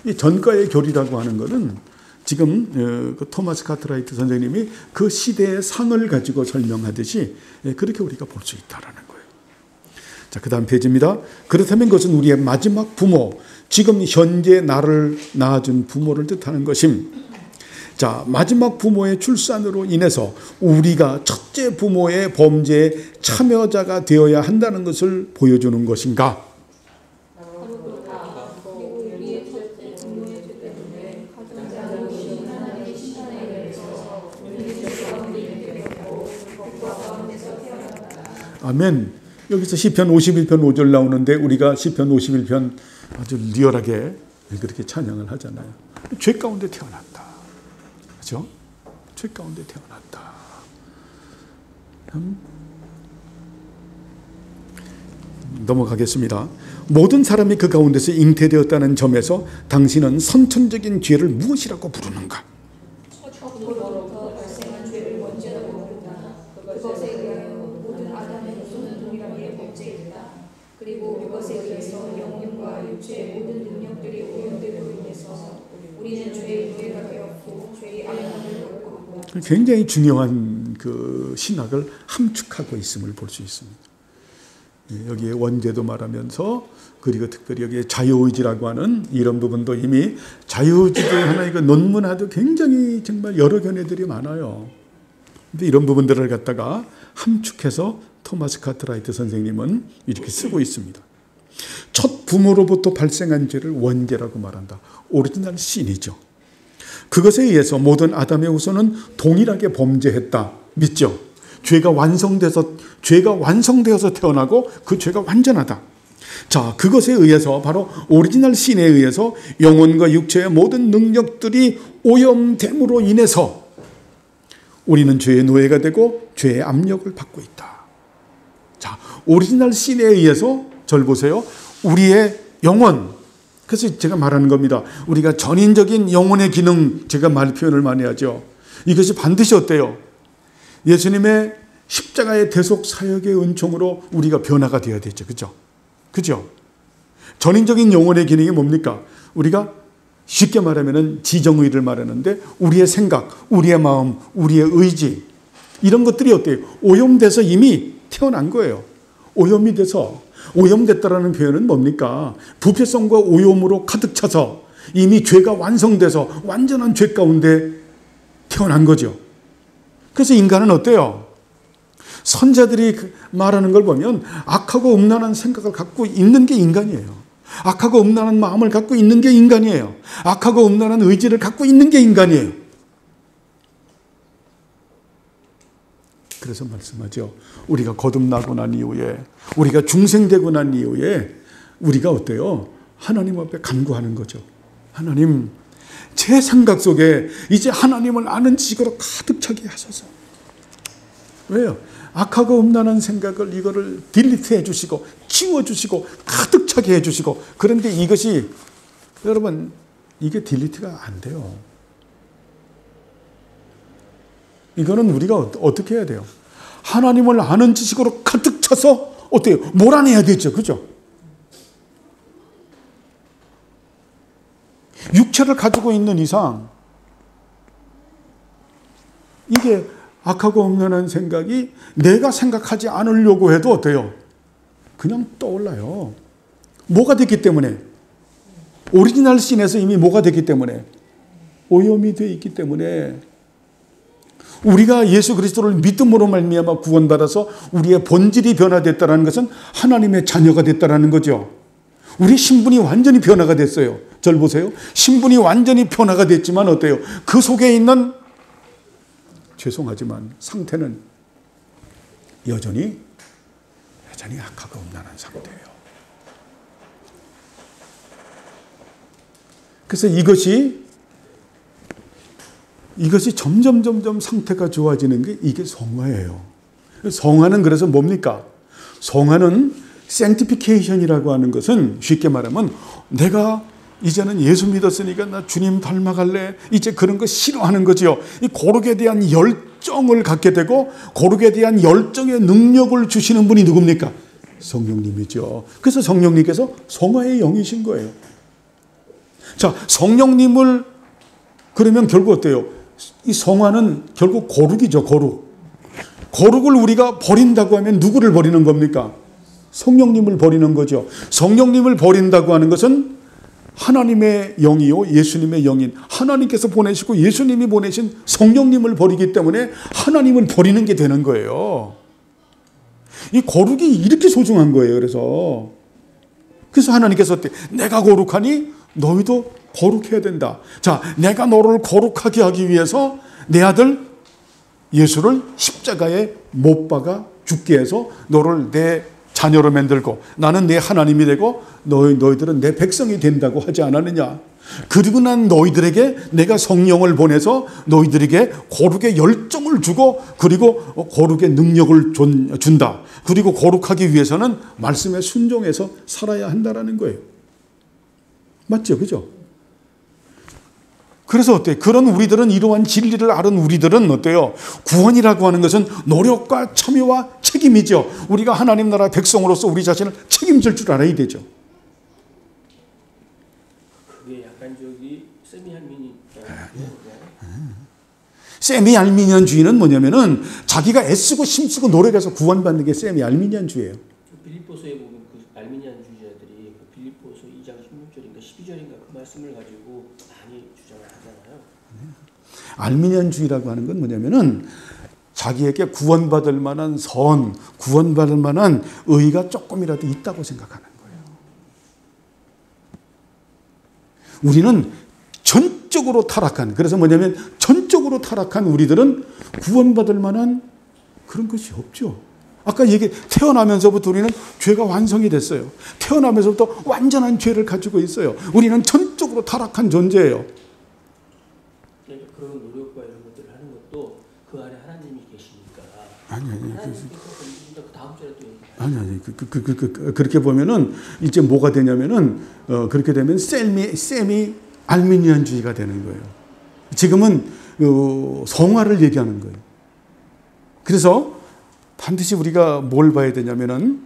이 전가의 교리라고 하는 것은 지금 그 토마스 카트라이트 선생님이 그 시대의 상을 가지고 설명하듯이 그렇게 우리가 볼 수 있다라는 거예요. 자, 그 다음 페이지입니다. 그렇다면 그것은 우리의 마지막 부모, 지금 현재 나를 낳아준 부모를 뜻하는 것임. 자, 마지막 부모의 출산으로 인해서 우리가 첫째 부모의 범죄에 참여자가 되어야 한다는 것을 보여주는 것인가? 아멘. 여기서 시편 51편 5절 나오는데 우리가 시편 51편 아주 리얼하게 그렇게 찬양을 하잖아요. 죄 가운데 태어났다. 그렇죠? 죄 가운데 태어났다. 넘어가겠습니다. 모든 사람이 그 가운데서 잉태되었다는 점에서 당신은 선천적인 죄를 무엇이라고 부르는가? 그리고 그것에 의해서 영혼과 육체의 모든 능력들이 오염되고 인해서 우리는 죄의 노예가 되었고 죄의 압력을 받고 있고. 굉장히 중요한 그 신학을 함축하고 있음을 볼 수 있습니다. 여기에 원죄도 말하면서, 그리고 특별히 여기에 자유의지라고 하는 이런 부분도 이미 자유의지도 하나의 그 논문화도 굉장히 정말 여러 견해들이 많아요. 근데 이런 부분들을 갖다가 함축해서 토마스 카트라이트 선생님은 이렇게 쓰고 있습니다. 첫 부모로부터 발생한 죄를 원죄라고 말한다. 오리지널 신이죠. 그것에 의해서 모든 아담의 후손은 동일하게 범죄했다. 믿죠? 죄가 완성되어서 태어나고 그 죄가 완전하다. 자, 그것에 의해서 바로 오리지널 신에 의해서 영혼과 육체의 모든 능력들이 오염됨으로 인해서 우리는 죄의 노예가 되고 죄의 압력을 받고 있다. 자, 오리지널 신에 의해서 절 보세요. 우리의 영혼. 그래서 제가 말하는 겁니다. 우리가 전인적인 영혼의 기능, 제가 말 표현을 많이 하죠. 이것이 반드시 어때요? 예수님의 십자가의 대속 사역의 은총으로 우리가 변화가 되어야 되죠. 그죠? 그죠? 전인적인 영혼의 기능이 뭡니까? 우리가 쉽게 말하면 지정의를 말하는데 우리의 생각, 우리의 마음, 우리의 의지, 이런 것들이 어때요? 오염돼서 이미 태어난 거예요. 오염이 돼서, 오염됐다라는 표현은 뭡니까? 부패성과 오염으로 가득 차서 이미 죄가 완성돼서 완전한 죄 가운데 태어난 거죠. 그래서 인간은 어때요? 선자들이 말하는 걸 보면 악하고 음란한 생각을 갖고 있는 게 인간이에요. 악하고 음란한 마음을 갖고 있는 게 인간이에요. 악하고 음란한 의지를 갖고 있는 게 인간이에요. 그래서 말씀하죠. 우리가 거듭나고 난 이후에, 우리가 중생되고 난 이후에 우리가 어때요? 하나님 앞에 간구하는 거죠. 하나님, 제 생각 속에 이제 하나님을 아는 지식으로 가득 차게 하소서. 왜요? 악하고 음란한 생각을 이거를 딜리트 해주시고 치워주시고 가득 차게 해주시고, 그런데 이것이 여러분 이게 딜리트가 안 돼요. 이거는 우리가 어떻게 해야 돼요? 하나님을 아는 지식으로 가득 차서 어때요? 몰아내야 되죠. 그죠? 육체를 가지고 있는 이상 이게 악하고 음란한 생각이 내가 생각하지 않으려고 해도 어때요? 그냥 떠올라요. 뭐가 됐기 때문에? 오리지널 씬에서 이미 뭐가 됐기 때문에? 오염이 되어 있기 때문에. 우리가 예수 그리스도를 믿음으로 말미암아 구원받아서 우리의 본질이 변화됐다는 것은 하나님의 자녀가 됐다는 거죠. 우리 신분이 완전히 변화가 됐어요. 절 보세요. 신분이 완전히 변화가 됐지만 어때요? 그 속에 있는 죄송하지만 상태는 여전히 악하고 음란한 상태예요. 그래서 이것이 점점 상태가 좋아지는 게 이게 성화예요. 성화는 그래서 뭡니까? 성화는 sanctification이라고 하는 것은 쉽게 말하면 내가 이제는 예수 믿었으니까 나 주님 닮아갈래. 이제 그런 거 싫어하는 거죠. 이 거룩에 대한 열정을 갖게 되고 거룩에 대한 열정의 능력을 주시는 분이 누굽니까? 성령님이죠. 그래서 성령님께서 성화의 영이신 거예요. 자, 성령님을 그러면 결국 어때요? 이 성화는 결국 거룩이죠. 거룩을 우리가 버린다고 하면 누구를 버리는 겁니까? 성령님을 버리는 거죠. 성령님을 버린다고 하는 것은 하나님의 영이요 예수님의 영인 하나님께서 보내시고 예수님이 보내신 성령님을 버리기 때문에 하나님을 버리는 게 되는 거예요. 이 거룩이 이렇게 소중한 거예요. 그래서 하나님께서 어때? 내가 거룩하니 너희도 거룩해야 된다. 자, 내가 너를 거룩하게 하기 위해서 내 아들 예수를 십자가에 못 박아 죽게 해서 너를 내 자녀로 만들고 나는 내 하나님이 되고 너희들은 내 백성이 된다고 하지 않았느냐. 그리고 난 너희들에게 내가 성령을 보내서 너희들에게 거룩의 열정을 주고 그리고 거룩의 능력을 준다. 그리고 거룩하기 위해서는 말씀에 순종해서 살아야 한다라는 거예요. 맞죠? 그죠? 그래서 어때요? 그런 우리들은 이러한 진리를 아는 우리들은 어때요? 구원이라고 하는 것은 노력과 참여와 책임이죠. 우리가 하나님 나라 백성으로서 우리 자신을 책임질 줄 알아야 되죠. 그게 약간 세미알미니안주의는 뭐냐면은 자기가 애쓰고 힘쓰고 노력해서 구원받는 게 세미알미니안주의예요. 빌립보서에 보면 그 알미니안주의자들이 그 빌립보서 2장 16절인가 12절인가 그 말씀을 가지고 많이 주장을 하잖아요. 알미니안주의라고 하는 건 뭐냐면은 자기에게 구원받을 만한 구원받을 만한 의의가 조금이라도 있다고 생각하는 거예요. 우리는 전적으로 타락한, 그래서 뭐냐면 전적으로 타락한 우리들은 구원받을 만한 그런 것이 없죠. 아까 태어나면서부터 우리는 죄가 완성이 됐어요. 태어나면서부터 완전한 죄를 가지고 있어요. 우리는 전적으로 타락한 존재예요. 그런 노력과 이런 것들을 하는 것도 그 안에 하나님이 계시니까. 그렇게 보면은 이제 뭐가 되냐면은 그렇게 되면 세미 알미니안주의가 되는 거예요. 지금은 성화를 얘기하는 거예요. 그래서 반드시 우리가 뭘 봐야 되냐면은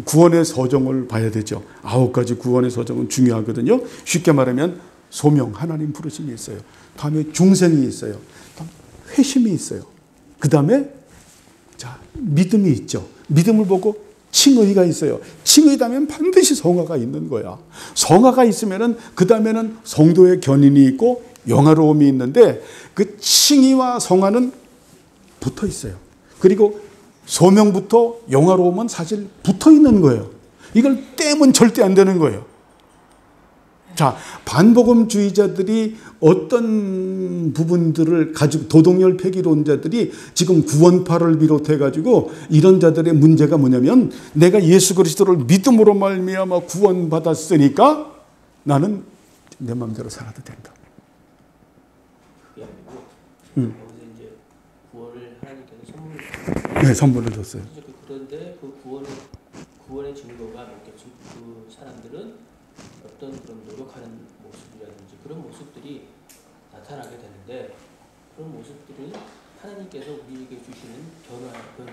구원의 서정을 봐야 되죠. 9가지 구원의 서정은 중요하거든요. 쉽게 말하면 소명, 하나님 부르심이 있어요. 다음에 중생이 있어요. 다음에 회심이 있어요. 그 다음에 믿음이 있죠. 믿음을 보고 칭의가 있어요. 칭의다면 반드시 성화가 있는 거야. 성화가 있으면은 그 다음에는 성도의 견인이 있고 영화로움이 있는데 그 칭의와 성화는 붙어 있어요. 그리고 소명부터 영화로움은 사실 붙어 있는 거예요. 이걸 떼면 절대 안 되는 거예요. 자, 반복음주의자들이 어떤 부분들을 가지고 도덕열 폐기론자들이 지금 구원파를 비롯해 가지고 이런 자들의 문제가 뭐냐면 내가 예수 그리스도를 믿음으로 말미암아 구원받았으니까 나는 내 마음대로 살아도 된다. 그게 아니고 여기서 이제 구원을 하나님께서 네, 선물을 줬어요. 그런데 그 구원의 증거가 그 사람들은 어떤 그런 노력하는 모습이라든지 그런 모습들이 나타나게 되는데 그런 모습들은 하나님께서 우리에게 주시는 변화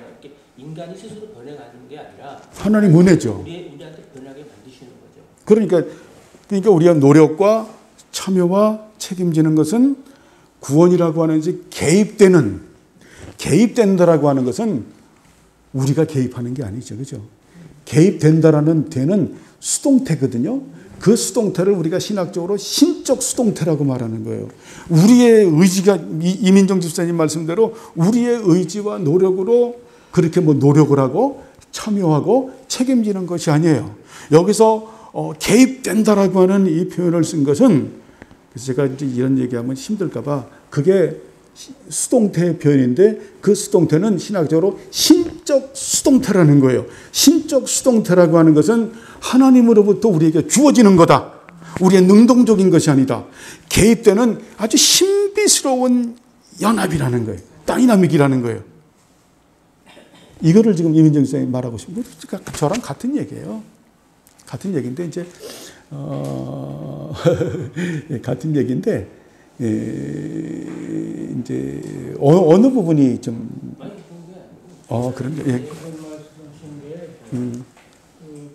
이렇게 인간이 스스로 변해가는 게 아니라 하나님 은혜죠. 우리한테 변하게 만드시는 거죠. 그러니까 우리가 노력과 참여와 책임지는 것은 구원이라고 하는 것이 개입된다라고 하는 것은 우리가 개입하는 게 아니죠. 그죠? 개입된다라는 되는 수동태거든요. 그 수동태를 우리가 신학적으로 신적 수동태라고 말하는 거예요. 우리의 의지가 이민정 집사님 말씀대로 우리의 의지와 노력으로 그렇게 노력을 하고 참여하고 책임지는 것이 아니에요. 여기서 개입된다라고 하는 이 표현을 쓴 것은, 그래서 제가 이제 이런 얘기하면 힘들까봐, 그게 수동태 표현인데 그 수동태는 신학적으로 신적 수동태라는 거예요. 신적 수동태라고 하는 것은 하나님으로부터 우리에게 주어지는 거다. 우리의 능동적인 것이 아니다. 개입되는 아주 신비스러운 연합이라는 거예요. 다이나믹이라는 거예요. 이거를 지금 이민정 선생님이 말하고 싶은 거예요. 저랑 같은 얘기예요. 같은 얘기인데 이제 같은 얘기인데 이제 어느 부분이 좀 그런 게 말씀하신 게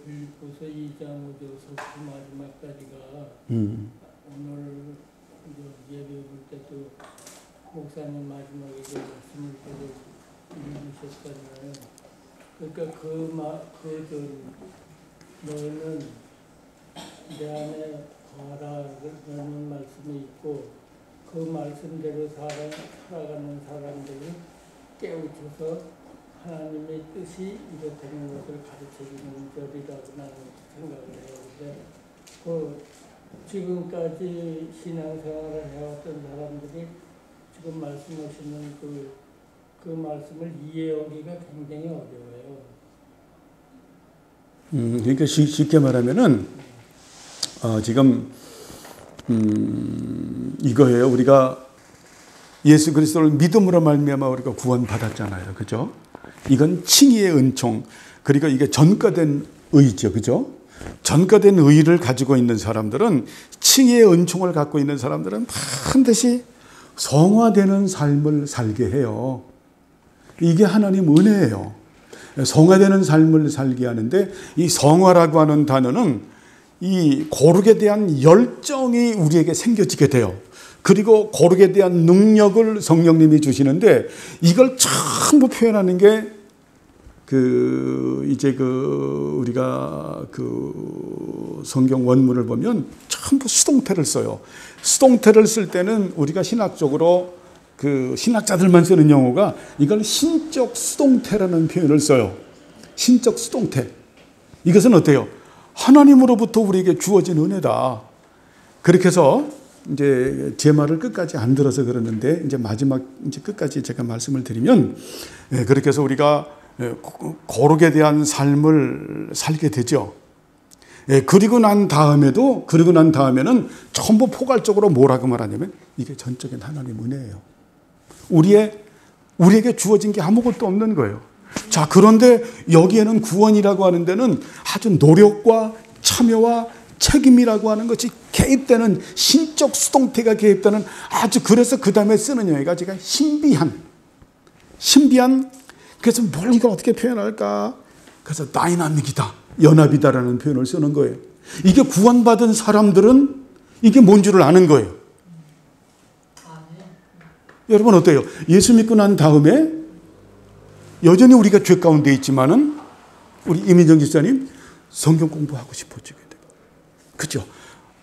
빌립보서 2장 5절에서 마지막까지가 오늘 예배 볼 때도 목사님 마지막에 그 말씀을 읽으셨잖아요. 그러니까 너희는 내 안에 거하라는 말씀이 있고 그 말씀대로 살아가는 사람들이 깨우쳐서 하나님의 뜻이 이렇다는 것을 가르쳐주는 절이라고 나는 생각을 해요. 근데 지금까지 신앙생활을 해왔던 사람들이 지금 말씀하시는 그 말씀을 이해하기가 굉장히 어려워요. 그러니까 쉽게 말하면은 지금 이거예요. 우리가 예수 그리스도를 믿음으로 말미암아 우리가 구원받았잖아요. 그죠? 이건 칭의의 은총, 그리고 이게 전가된 의죠. 그죠? 전가된 의를 가지고 있는 사람들은, 칭의의 은총을 갖고 있는 사람들은 반드시 성화되는 삶을 살게 해요. 이게 하나님 은혜예요. 성화되는 삶을 살게 하는데, 이 성화라고 하는 단어는 이 거룩에 대한 열정이 우리에게 생겨지게 돼요. 그리고 거룩에 대한 능력을 성령님이 주시는데, 이걸 전부 표현하는 게 우리가 성경 원문을 보면 전부 수동태를 써요. 수동태를 쓸 때는 우리가 신학적으로 신학자들만 쓰는 용어가, 이걸 신적 수동태라는 표현을 써요. 신적 수동태. 이것은 어때요? 하나님으로부터 우리에게 주어진 은혜다. 그렇게 해서 이제 제 말을 끝까지 안 들어서 그러는데, 이제 마지막 이제 끝까지 제가 말씀을 드리면, 그렇게 해서 우리가 거룩에 대한 삶을 살게 되죠. 그리고 난 다음에는 전부 포괄적으로 뭐라고 말하냐면, 이게 전적인 하나님 은혜예요. 우리에게 주어진 게 아무것도 없는 거예요. 자, 그런데 여기에는 구원이라고 하는 데는 아주 노력과 참여와 책임이라고 하는 것이 개입되는, 신적 수동태가 개입되는, 아주, 그래서 그 다음에 쓰는 용어가 제가 신비한, 그래서 뭘 이걸 어떻게 표현할까? 그래서 다이나믹이다, 연합이다라는 표현을 쓰는 거예요. 이게 구원받은 사람들은 이게 뭔 줄을 아는 거예요. 여러분 어때요? 예수 믿고 난 다음에 여전히 우리가 죄 가운데 있지만은, 우리 이민정 집사님 성경 공부하고 싶어지게 되고, 그죠?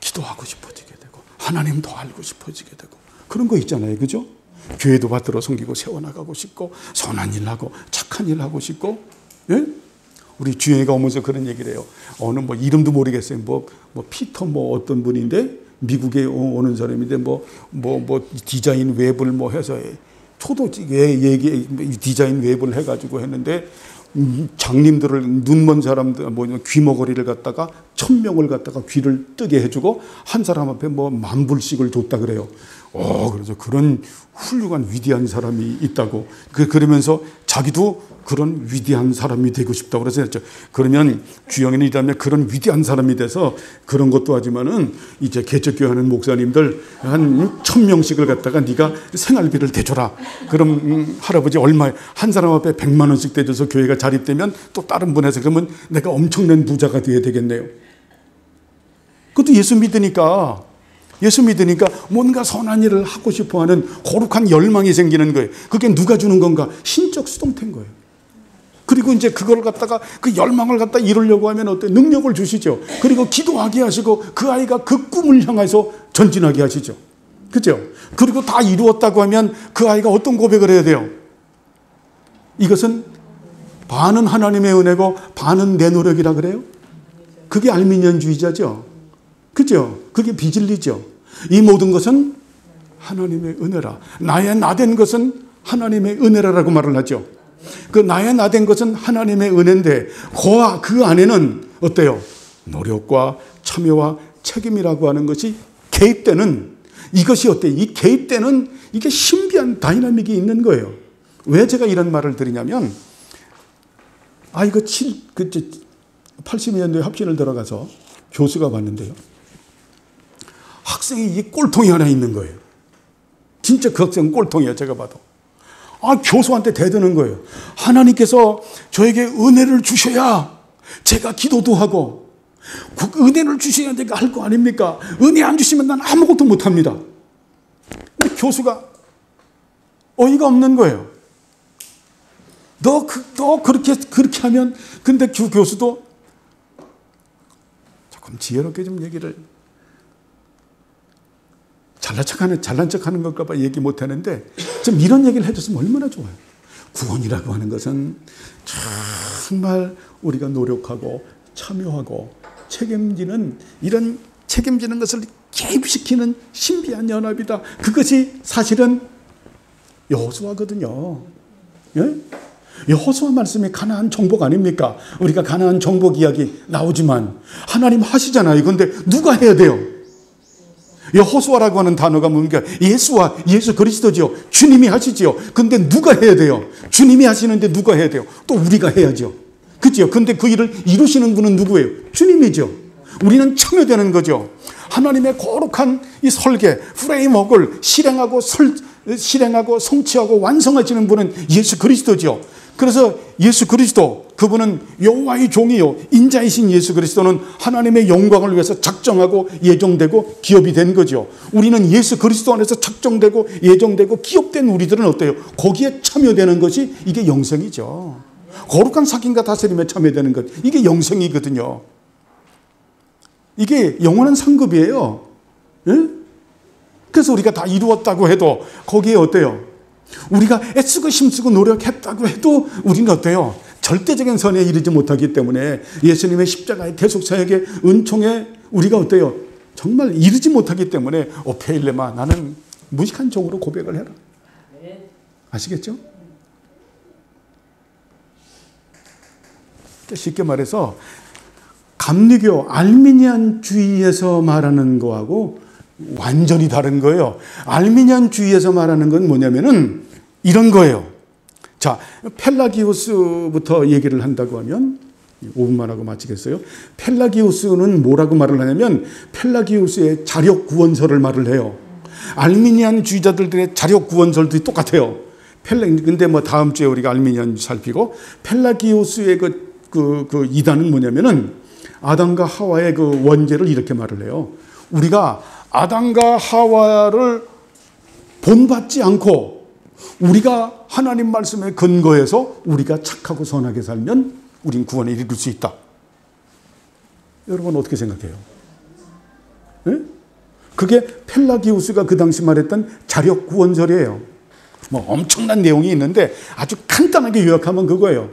기도하고 싶어지게 되고, 하나님 더 알고 싶어지게 되고, 그런 거 있잖아요. 그죠? 교회도 받들어 섬기고 세워나가고 싶고, 선한 일 하고 착한 일 하고 싶고. 예? 우리 주영이가 오면서 그런 얘기를 해요. 어느 이름도 모르겠어요. 피터 어떤 분인데, 미국에 오는 사람인데, 디자인 웹을 해서, 저도 디자인 웹을 해가지고 했는데, 장님들을, 눈먼 사람들, 귀머거리를 갖다가 1000명을 갖다가 귀를 뜨게 해주고, 한 사람 앞에 10,000불씩을 줬다 그래요. 그래서 그런 훌륭한 위대한 사람이 있다고. 그러면서 자기도 그런 위대한 사람이 되고 싶다고 그래서 했죠. 그러면 주영이는 이 다음에 그런 위대한 사람이 돼서, 그런 것도 하지만은 이제 개척교회 하는 목사님들 한 1000명씩을 갖다가 네가 생활비를 대줘라. 그럼 할아버지 얼마, 한 사람 앞에 100만 원씩 대줘서 교회가 자립되면 또 다른 분에서, 그러면 내가 엄청난 부자가 되어야 되겠네요. 그것도 예수 믿으니까 뭔가 선한 일을 하고 싶어하는 거룩한 열망이 생기는 거예요. 그게 누가 주는 건가? 신적 수동태인 거예요. 그리고 이제 그걸 갖다가, 그 열망을 갖다 이루려고 하면 어때? 능력을 주시죠. 그리고 기도하게 하시고, 그 아이가 그 꿈을 향해서 전진하게 하시죠. 그죠? 그리고 다 이루었다고 하면 그 아이가 어떤 고백을 해야 돼요? 이것은 반은 하나님의 은혜고 반은 내 노력이라 그래요? 그게 알미니언주의자죠. 그죠? 그게 비진리죠. 이 모든 것은 하나님의 은혜라. 나의 나된 것은 하나님의 은혜라라고 말을 하죠. 그 나의 나된 것은 하나님의 은혜인데 그 안에는 어때요? 노력과 참여와 책임이라고 하는 것이 개입되는, 이것이 어때요? 이 개입되는 이게 신비한 다이나믹이 있는 거예요. 왜 제가 이런 말을 드리냐면, 이거 82년도에 합신을 들어가서 교수가 봤는데요. 학생이 이 꼴통이 하나 있는 거예요. 진짜 그 학생은 꼴통이에요. 제가 봐도. 교수한테 대드는 거예요. 하나님께서 저에게 은혜를 주셔야 제가 기도도 하고, 그 은혜를 주셔야 내가 할 거 아닙니까? 은혜 안 주시면 난 아무것도 못합니다. 근데 교수가 어이가 없는 거예요. 너 그렇게 하면, 근데 교수도 조금 지혜롭게 좀 얘기를, 잘난 척 하는 걸까 봐 얘기 못 하는데, 좀 이런 얘기를 해줬으면 얼마나 좋아요. 구원이라고 하는 것은 정말 우리가 노력하고 참여하고 책임지는, 이런 책임지는 것을 개입시키는 신비한 연합이다. 그것이 사실은 여호수아거든요. 예? 여호수아 말씀이 가나안 정복 아닙니까? 우리가 가나안 정복 이야기 나오지만 하나님 하시잖아요. 그런데 누가 해야 돼요? 여호수아라고 하는 단어가 뭡니까? 예수 그리스도지요. 주님이 하시지요. 근데 누가 해야 돼요? 주님이 하시는데 누가 해야 돼요? 또 우리가 해야죠. 그죠? 근데 그 일을 이루시는 분은 누구예요? 주님이죠. 우리는 참여되는 거죠. 하나님의 거룩한 이 설계, 프레임워크를 실행하고 성취하고 완성하시는 분은 예수 그리스도죠. 그래서 예수 그리스도, 그분은 여호와의 종이요 인자이신 예수 그리스도는 하나님의 영광을 위해서 작정하고 예정되고 기업이 된 거죠. 우리는 예수 그리스도 안에서 작정되고 예정되고 기업된 우리들은 어때요? 거기에 참여되는 것이 이게 영생이죠. 거룩한 사귐과 다스림에 참여되는 것, 이게 영생이거든요. 이게 영원한 상급이에요. 예? 그래서 우리가 다 이루었다고 해도 거기에 어때요? 우리가 애쓰고 힘쓰고 노력했다고 해도 우리는 어때요? 절대적인 선에 이르지 못하기 때문에 예수님의 십자가의 대속사역의 은총에 우리가 어때요? 정말 이르지 못하기 때문에 오페일레마, 나는 무식한 종으로 고백을 해라. 아시겠죠? 쉽게 말해서 감리교 알미니안주의에서 말하는 거하고 완전히 다른 거예요. 알미니안주의에서 말하는 건 뭐냐면은 이런 거예요. 자, 펠라기우스부터 얘기를 한다고 하면 5분만 하고 마치겠어요. 펠라기우스는 뭐라고 말을 하냐면 펠라기우스의 자력 구원설을 말을 해요. 알미니안주의자들의 자력 구원설도 똑같아요. 근데 다음 주에 우리가 알미니안 살피고, 펠라기우스의 그 이단은 뭐냐면은 아담과 하와의 그 원죄를 이렇게 말을 해요. 우리가 아담과 하와를 본받지 않고 우리가 하나님 말씀에 근거해서 우리가 착하고 선하게 살면 우린 구원에 이를 수 있다. 여러분 어떻게 생각해요? 네? 그게 펠라기우스가 그 당시 말했던 자력 구원설이에요. 엄청난 내용이 있는데 아주 간단하게 요약하면 그거예요.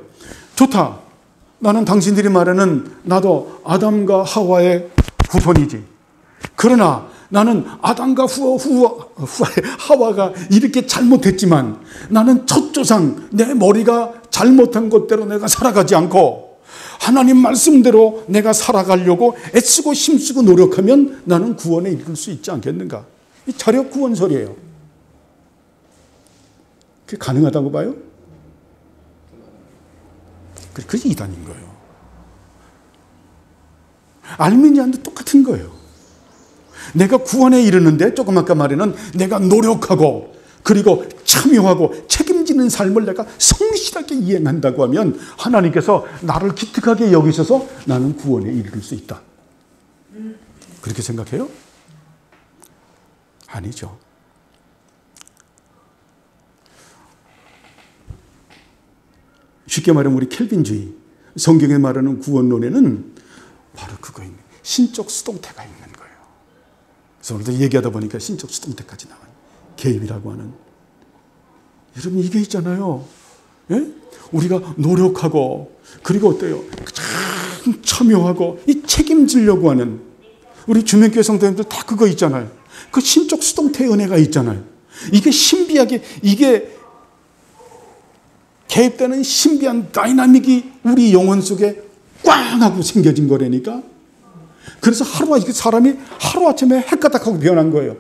좋다. 나는 당신들이 말하는 나도 아담과 하와의 후손이지. 그러나 나는 아담과 하와가 이렇게 잘못했지만 나는 첫 조상 내 머리가 잘못한 것대로 내가 살아가지 않고 하나님 말씀대로 내가 살아가려고 애쓰고 힘쓰고 노력하면 나는 구원에 이를 수 있지 않겠는가? 이 자력 구원설이에요. 그게 가능하다고 봐요? 그게 이단인 거예요. 알미니안도 똑같은 거예요. 내가 구원에 이르는데 조금 아까 말에는 내가 노력하고 그리고 참여하고 책임지는 삶을 내가 성실하게 이행한다고 하면 하나님께서 나를 기특하게 여기셔서 나는 구원에 이를 수 있다. 그렇게 생각해요? 아니죠. 쉽게 말하면 우리 켈빈주의, 성경에 말하는 구원론에는 바로 그거 있는 신적 수동태가 있는 거예요. 그래서 오늘도 얘기하다 보니까 신적 수동태까지 나와요. 개입이라고 하는. 여러분 이게 있잖아요. 예? 우리가 노력하고 그리고 어때요? 참여하고 이 책임지려고 하는 우리 주명교회 성도님들 다 그거 있잖아요. 그 신적 수동태의 은혜가 있잖아요. 이게 신비하게 이게 개입되는 신비한 다이나믹이 우리 영혼 속에 꽝 하고 생겨진 거라니까. 그래서 사람이 하루아침에 핵가닥하고 변한 거예요.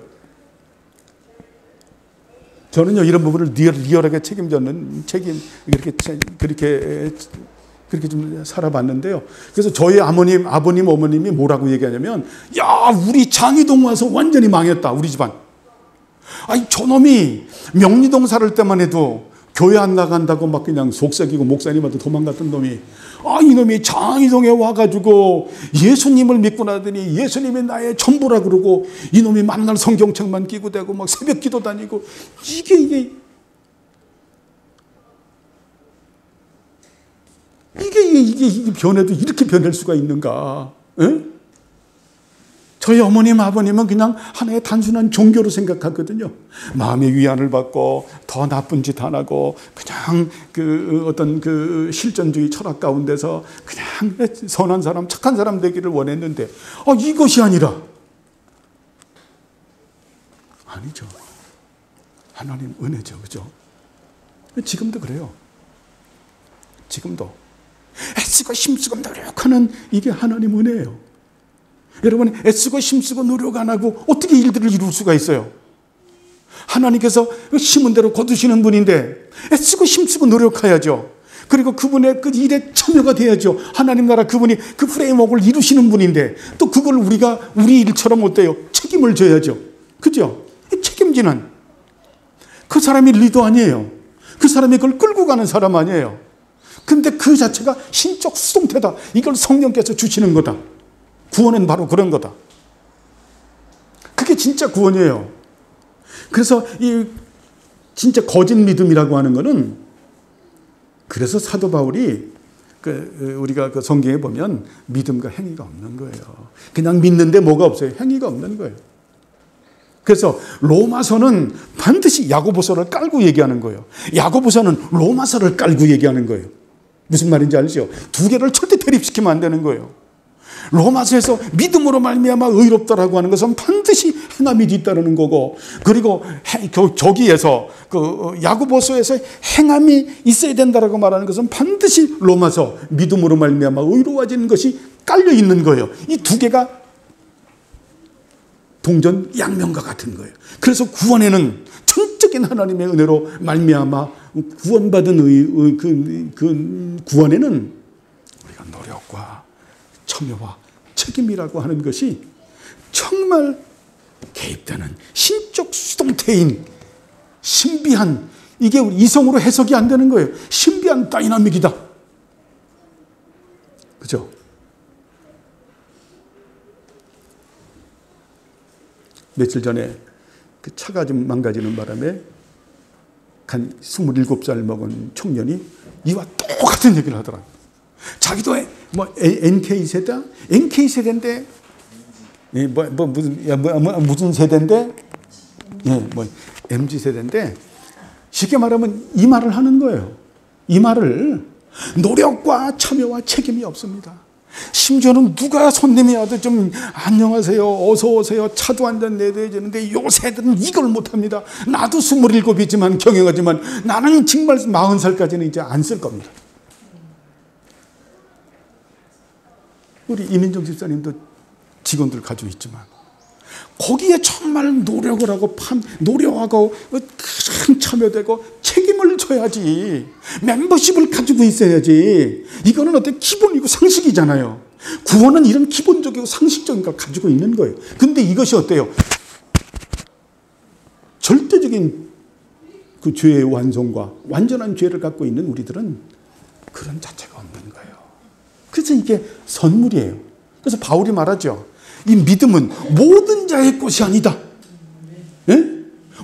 저는요 이런 부분을 리얼하게 책임졌는 그렇게 좀 살아봤는데요. 그래서 저희 아버님, 어머님이 뭐라고 얘기하냐면, 야, 우리 장이동 와서 완전히 망했다, 우리 집안. 아니, 저놈이 명리동 살을 때만 해도 교회 안 나간다고 막 그냥 속삭이고 목사님한테 도망갔던 놈이, 아, 이놈이 장이동에 와가지고 예수님을 믿고 나더니 예수님이 나의 전부라 그러고, 이놈이 만날 성경책만 끼고 대고 막 새벽 기도 다니고, 이게 변해도 이렇게 변할 수가 있는가? 에? 저희 어머님, 아버님은 그냥 하나의 단순한 종교로 생각하거든요. 마음의 위안을 받고 더 나쁜 짓 안 하고 그냥 어떤 실존주의 철학 가운데서 그냥 선한 사람, 착한 사람 되기를 원했는데, 이것이 아니라 아니죠. 하나님 은혜죠, 그죠? 지금도 그래요. 지금도 애쓰고 힘쓰고 노력하는 이게 하나님 은혜예요. 여러분, 애쓰고 힘쓰고 노력 안 하고 어떻게 일들을 이룰 수가 있어요? 하나님께서 심은 대로 거두시는 분인데 애쓰고 힘쓰고 노력해야죠. 그리고 그분의 그 일에 참여가 돼야죠. 하나님 나라 그분이 그 프레임워크를 이루시는 분인데 또 그걸 우리가 우리 일처럼 어때요? 책임을 져야죠. 그죠? 책임지는 그 사람이 리더 아니에요. 그 사람이 그걸 끌고 가는 사람 아니에요. 근데 그 자체가 신적 수동태다. 이걸 성령께서 주시는 거다. 구원은 바로 그런 거다. 그게 진짜 구원이에요. 그래서 이 진짜 거짓 믿음이라고 하는 거는, 그래서 사도 바울이 우리가 그 성경에 보면 믿음과 행위가 없는 거예요. 그냥 믿는데 뭐가 없어요? 행위가 없는 거예요. 그래서 로마서는 반드시 야고보서를 깔고 얘기하는 거예요. 야고보서는 로마서를 깔고 얘기하는 거예요. 무슨 말인지 알죠? 두 개를 절대 대립시키면 안 되는 거예요. 로마서에서 믿음으로 말미암아 의롭다라고 하는 것은 반드시 행함이 뒤따르는 거고, 그리고 저기에서 야고보서에서 행함이 있어야 된다라고 말하는 것은 반드시 로마서 믿음으로 말미암아 의로워지는 것이 깔려 있는 거예요. 이 두 개가 동전 양면과 같은 거예요. 그래서 구원에는 전적인 하나님의 은혜로 말미암아 구원받은 그 구원에는 우리가 노력과 참여와 책임이라고 하는 것이 정말 개입되는 신적 수동태인 신비한, 이게 이성으로 해석이 안 되는 거예요. 신비한 다이나믹이다. 그죠? 며칠 전에 그 차가 좀 망가지는 바람에 한 27살 먹은 청년이 이와 똑같은 얘기를 하더라고요. 자기도 뭐 NK세대인데 무슨 세대인데 MZ세대인데 쉽게 말하면 이 말을 하는 거예요. 이 말을 노력과 참여와 책임이 없습니다. 심지어는 누가 손님이 와도 좀 안녕하세요, 어서 오세요, 차도 한잔 내둬야 되는데 요새들은 이걸 못합니다. 나도 27이지만 경영하지만 나는 정말 40살까지는 이제 안 쓸 겁니다. 우리 이민정 집사님도 직원들 가지고 있지만 거기에 정말 노력을 하고 노력하고 큰 참여되고 책임을 져야지. 멤버십을 가지고 있어야지. 이거는 어떤 기본이고 상식이잖아요. 구원은 이런 기본적이고 상식적인 걸 가지고 있는 거예요. 근데 이것이 어때요? 절대적인 그 죄의 완성과 완전한 죄를 갖고 있는 우리들은 그런 자체가 없는 거예요. 그래서 이게 선물이에요. 그래서 바울이 말하죠. 이 믿음은 모든 자의 것이 아니다. 예?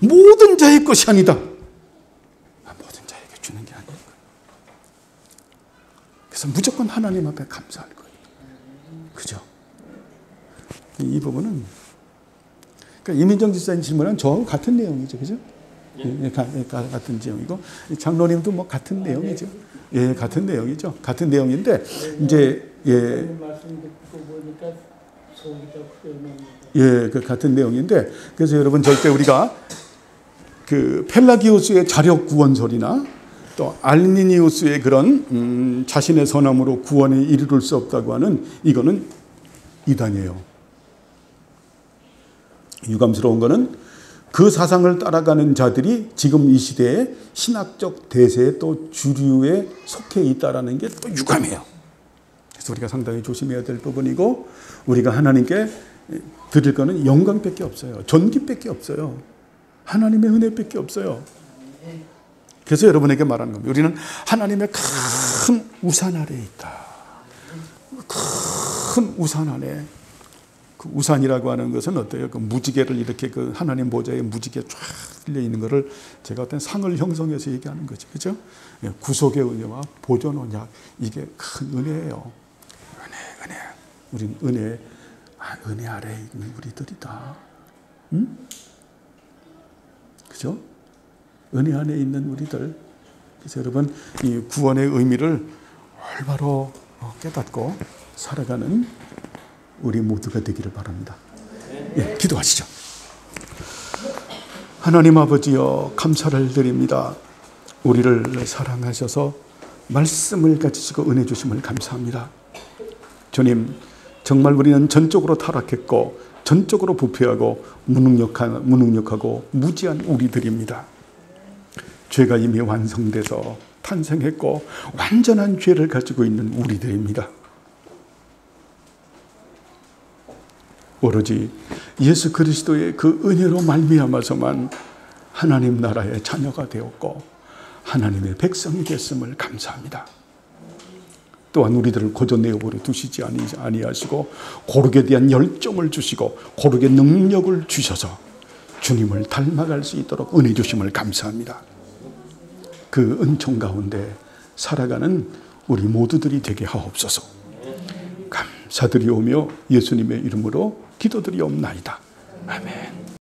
모든 자의 것이 아니다. 모든 자에게 주는 게 아니에요. 그래서 무조건 하나님 앞에 감사할 거예요. 그죠? 이 부분은, 그러니까 이민정 집사님 질문은 저하고 같은 내용이죠. 그죠? 예, 같은 내용이고, 장로님도 뭐 같은 내용이죠. 예, 같은 내용이죠. 같은 내용인데, 이제 예, 말씀 듣고 보니까 속이 다 풀려납니다. 예, 그 같은 내용인데, 그래서 여러분 절대 우리가 그 펠라기오스의 자력 구원설이나 또 알미니우스의 그런 자신의 선함으로 구원에 이르를 수 없다고 하는 이거는 이단이에요. 유감스러운 거는 그 사상을 따라가는 자들이 지금 이 시대의 신학적 대세에 또 주류에 속해 있다라는 게 또 유감해요. 그래서 우리가 상당히 조심해야 될 부분이고, 우리가 하나님께 드릴 거는 영광밖에 없어요. 존귀밖에 없어요. 하나님의 은혜밖에 없어요. 그래서 여러분에게 말하는 겁니다. 우리는 하나님의 큰 우산 아래에 있다. 큰 우산 안에. 그 우산이라고 하는 것은 어때요? 그 무지개를 이렇게 그 하나님 보좌에 무지개 쫙 들려 있는 것을 제가 어떤 상을 형성해서 얘기하는 거죠. 그죠? 구속의 은혜와 보존 언약, 이게 큰 은혜예요. 은혜. 우린 은혜 아래에 있는 우리들이다. 응? 그죠? 은혜 안에 있는 우리들. 그래서 여러분, 이 구원의 의미를 올바로 깨닫고 살아가는 우리 모두가 되기를 바랍니다. 예, 기도하시죠. 하나님 아버지여, 감사를 드립니다. 우리를 사랑하셔서 말씀을 가지시고 은혜 주심을 감사합니다. 주님, 정말 우리는 전적으로 타락했고 전적으로 부패하고 무능력하고 무지한 우리들입니다. 죄가 이미 완성돼서 탄생했고 완전한 죄를 가지고 있는 우리들입니다. 오로지 예수 그리스도의 그 은혜로 말미암아서만 하나님 나라의 자녀가 되었고 하나님의 백성이 됐음을 감사합니다. 또한 우리들을 고조 내어버려 두시지 아니하시고 고르게 대한 열정을 주시고 고르게 능력을 주셔서 주님을 닮아갈 수 있도록 은혜 주심을 감사합니다. 그 은총 가운데 살아가는 우리 모두들이 되게 하옵소서. 감사드리오며 예수님의 이름으로 기도드리옵나이다.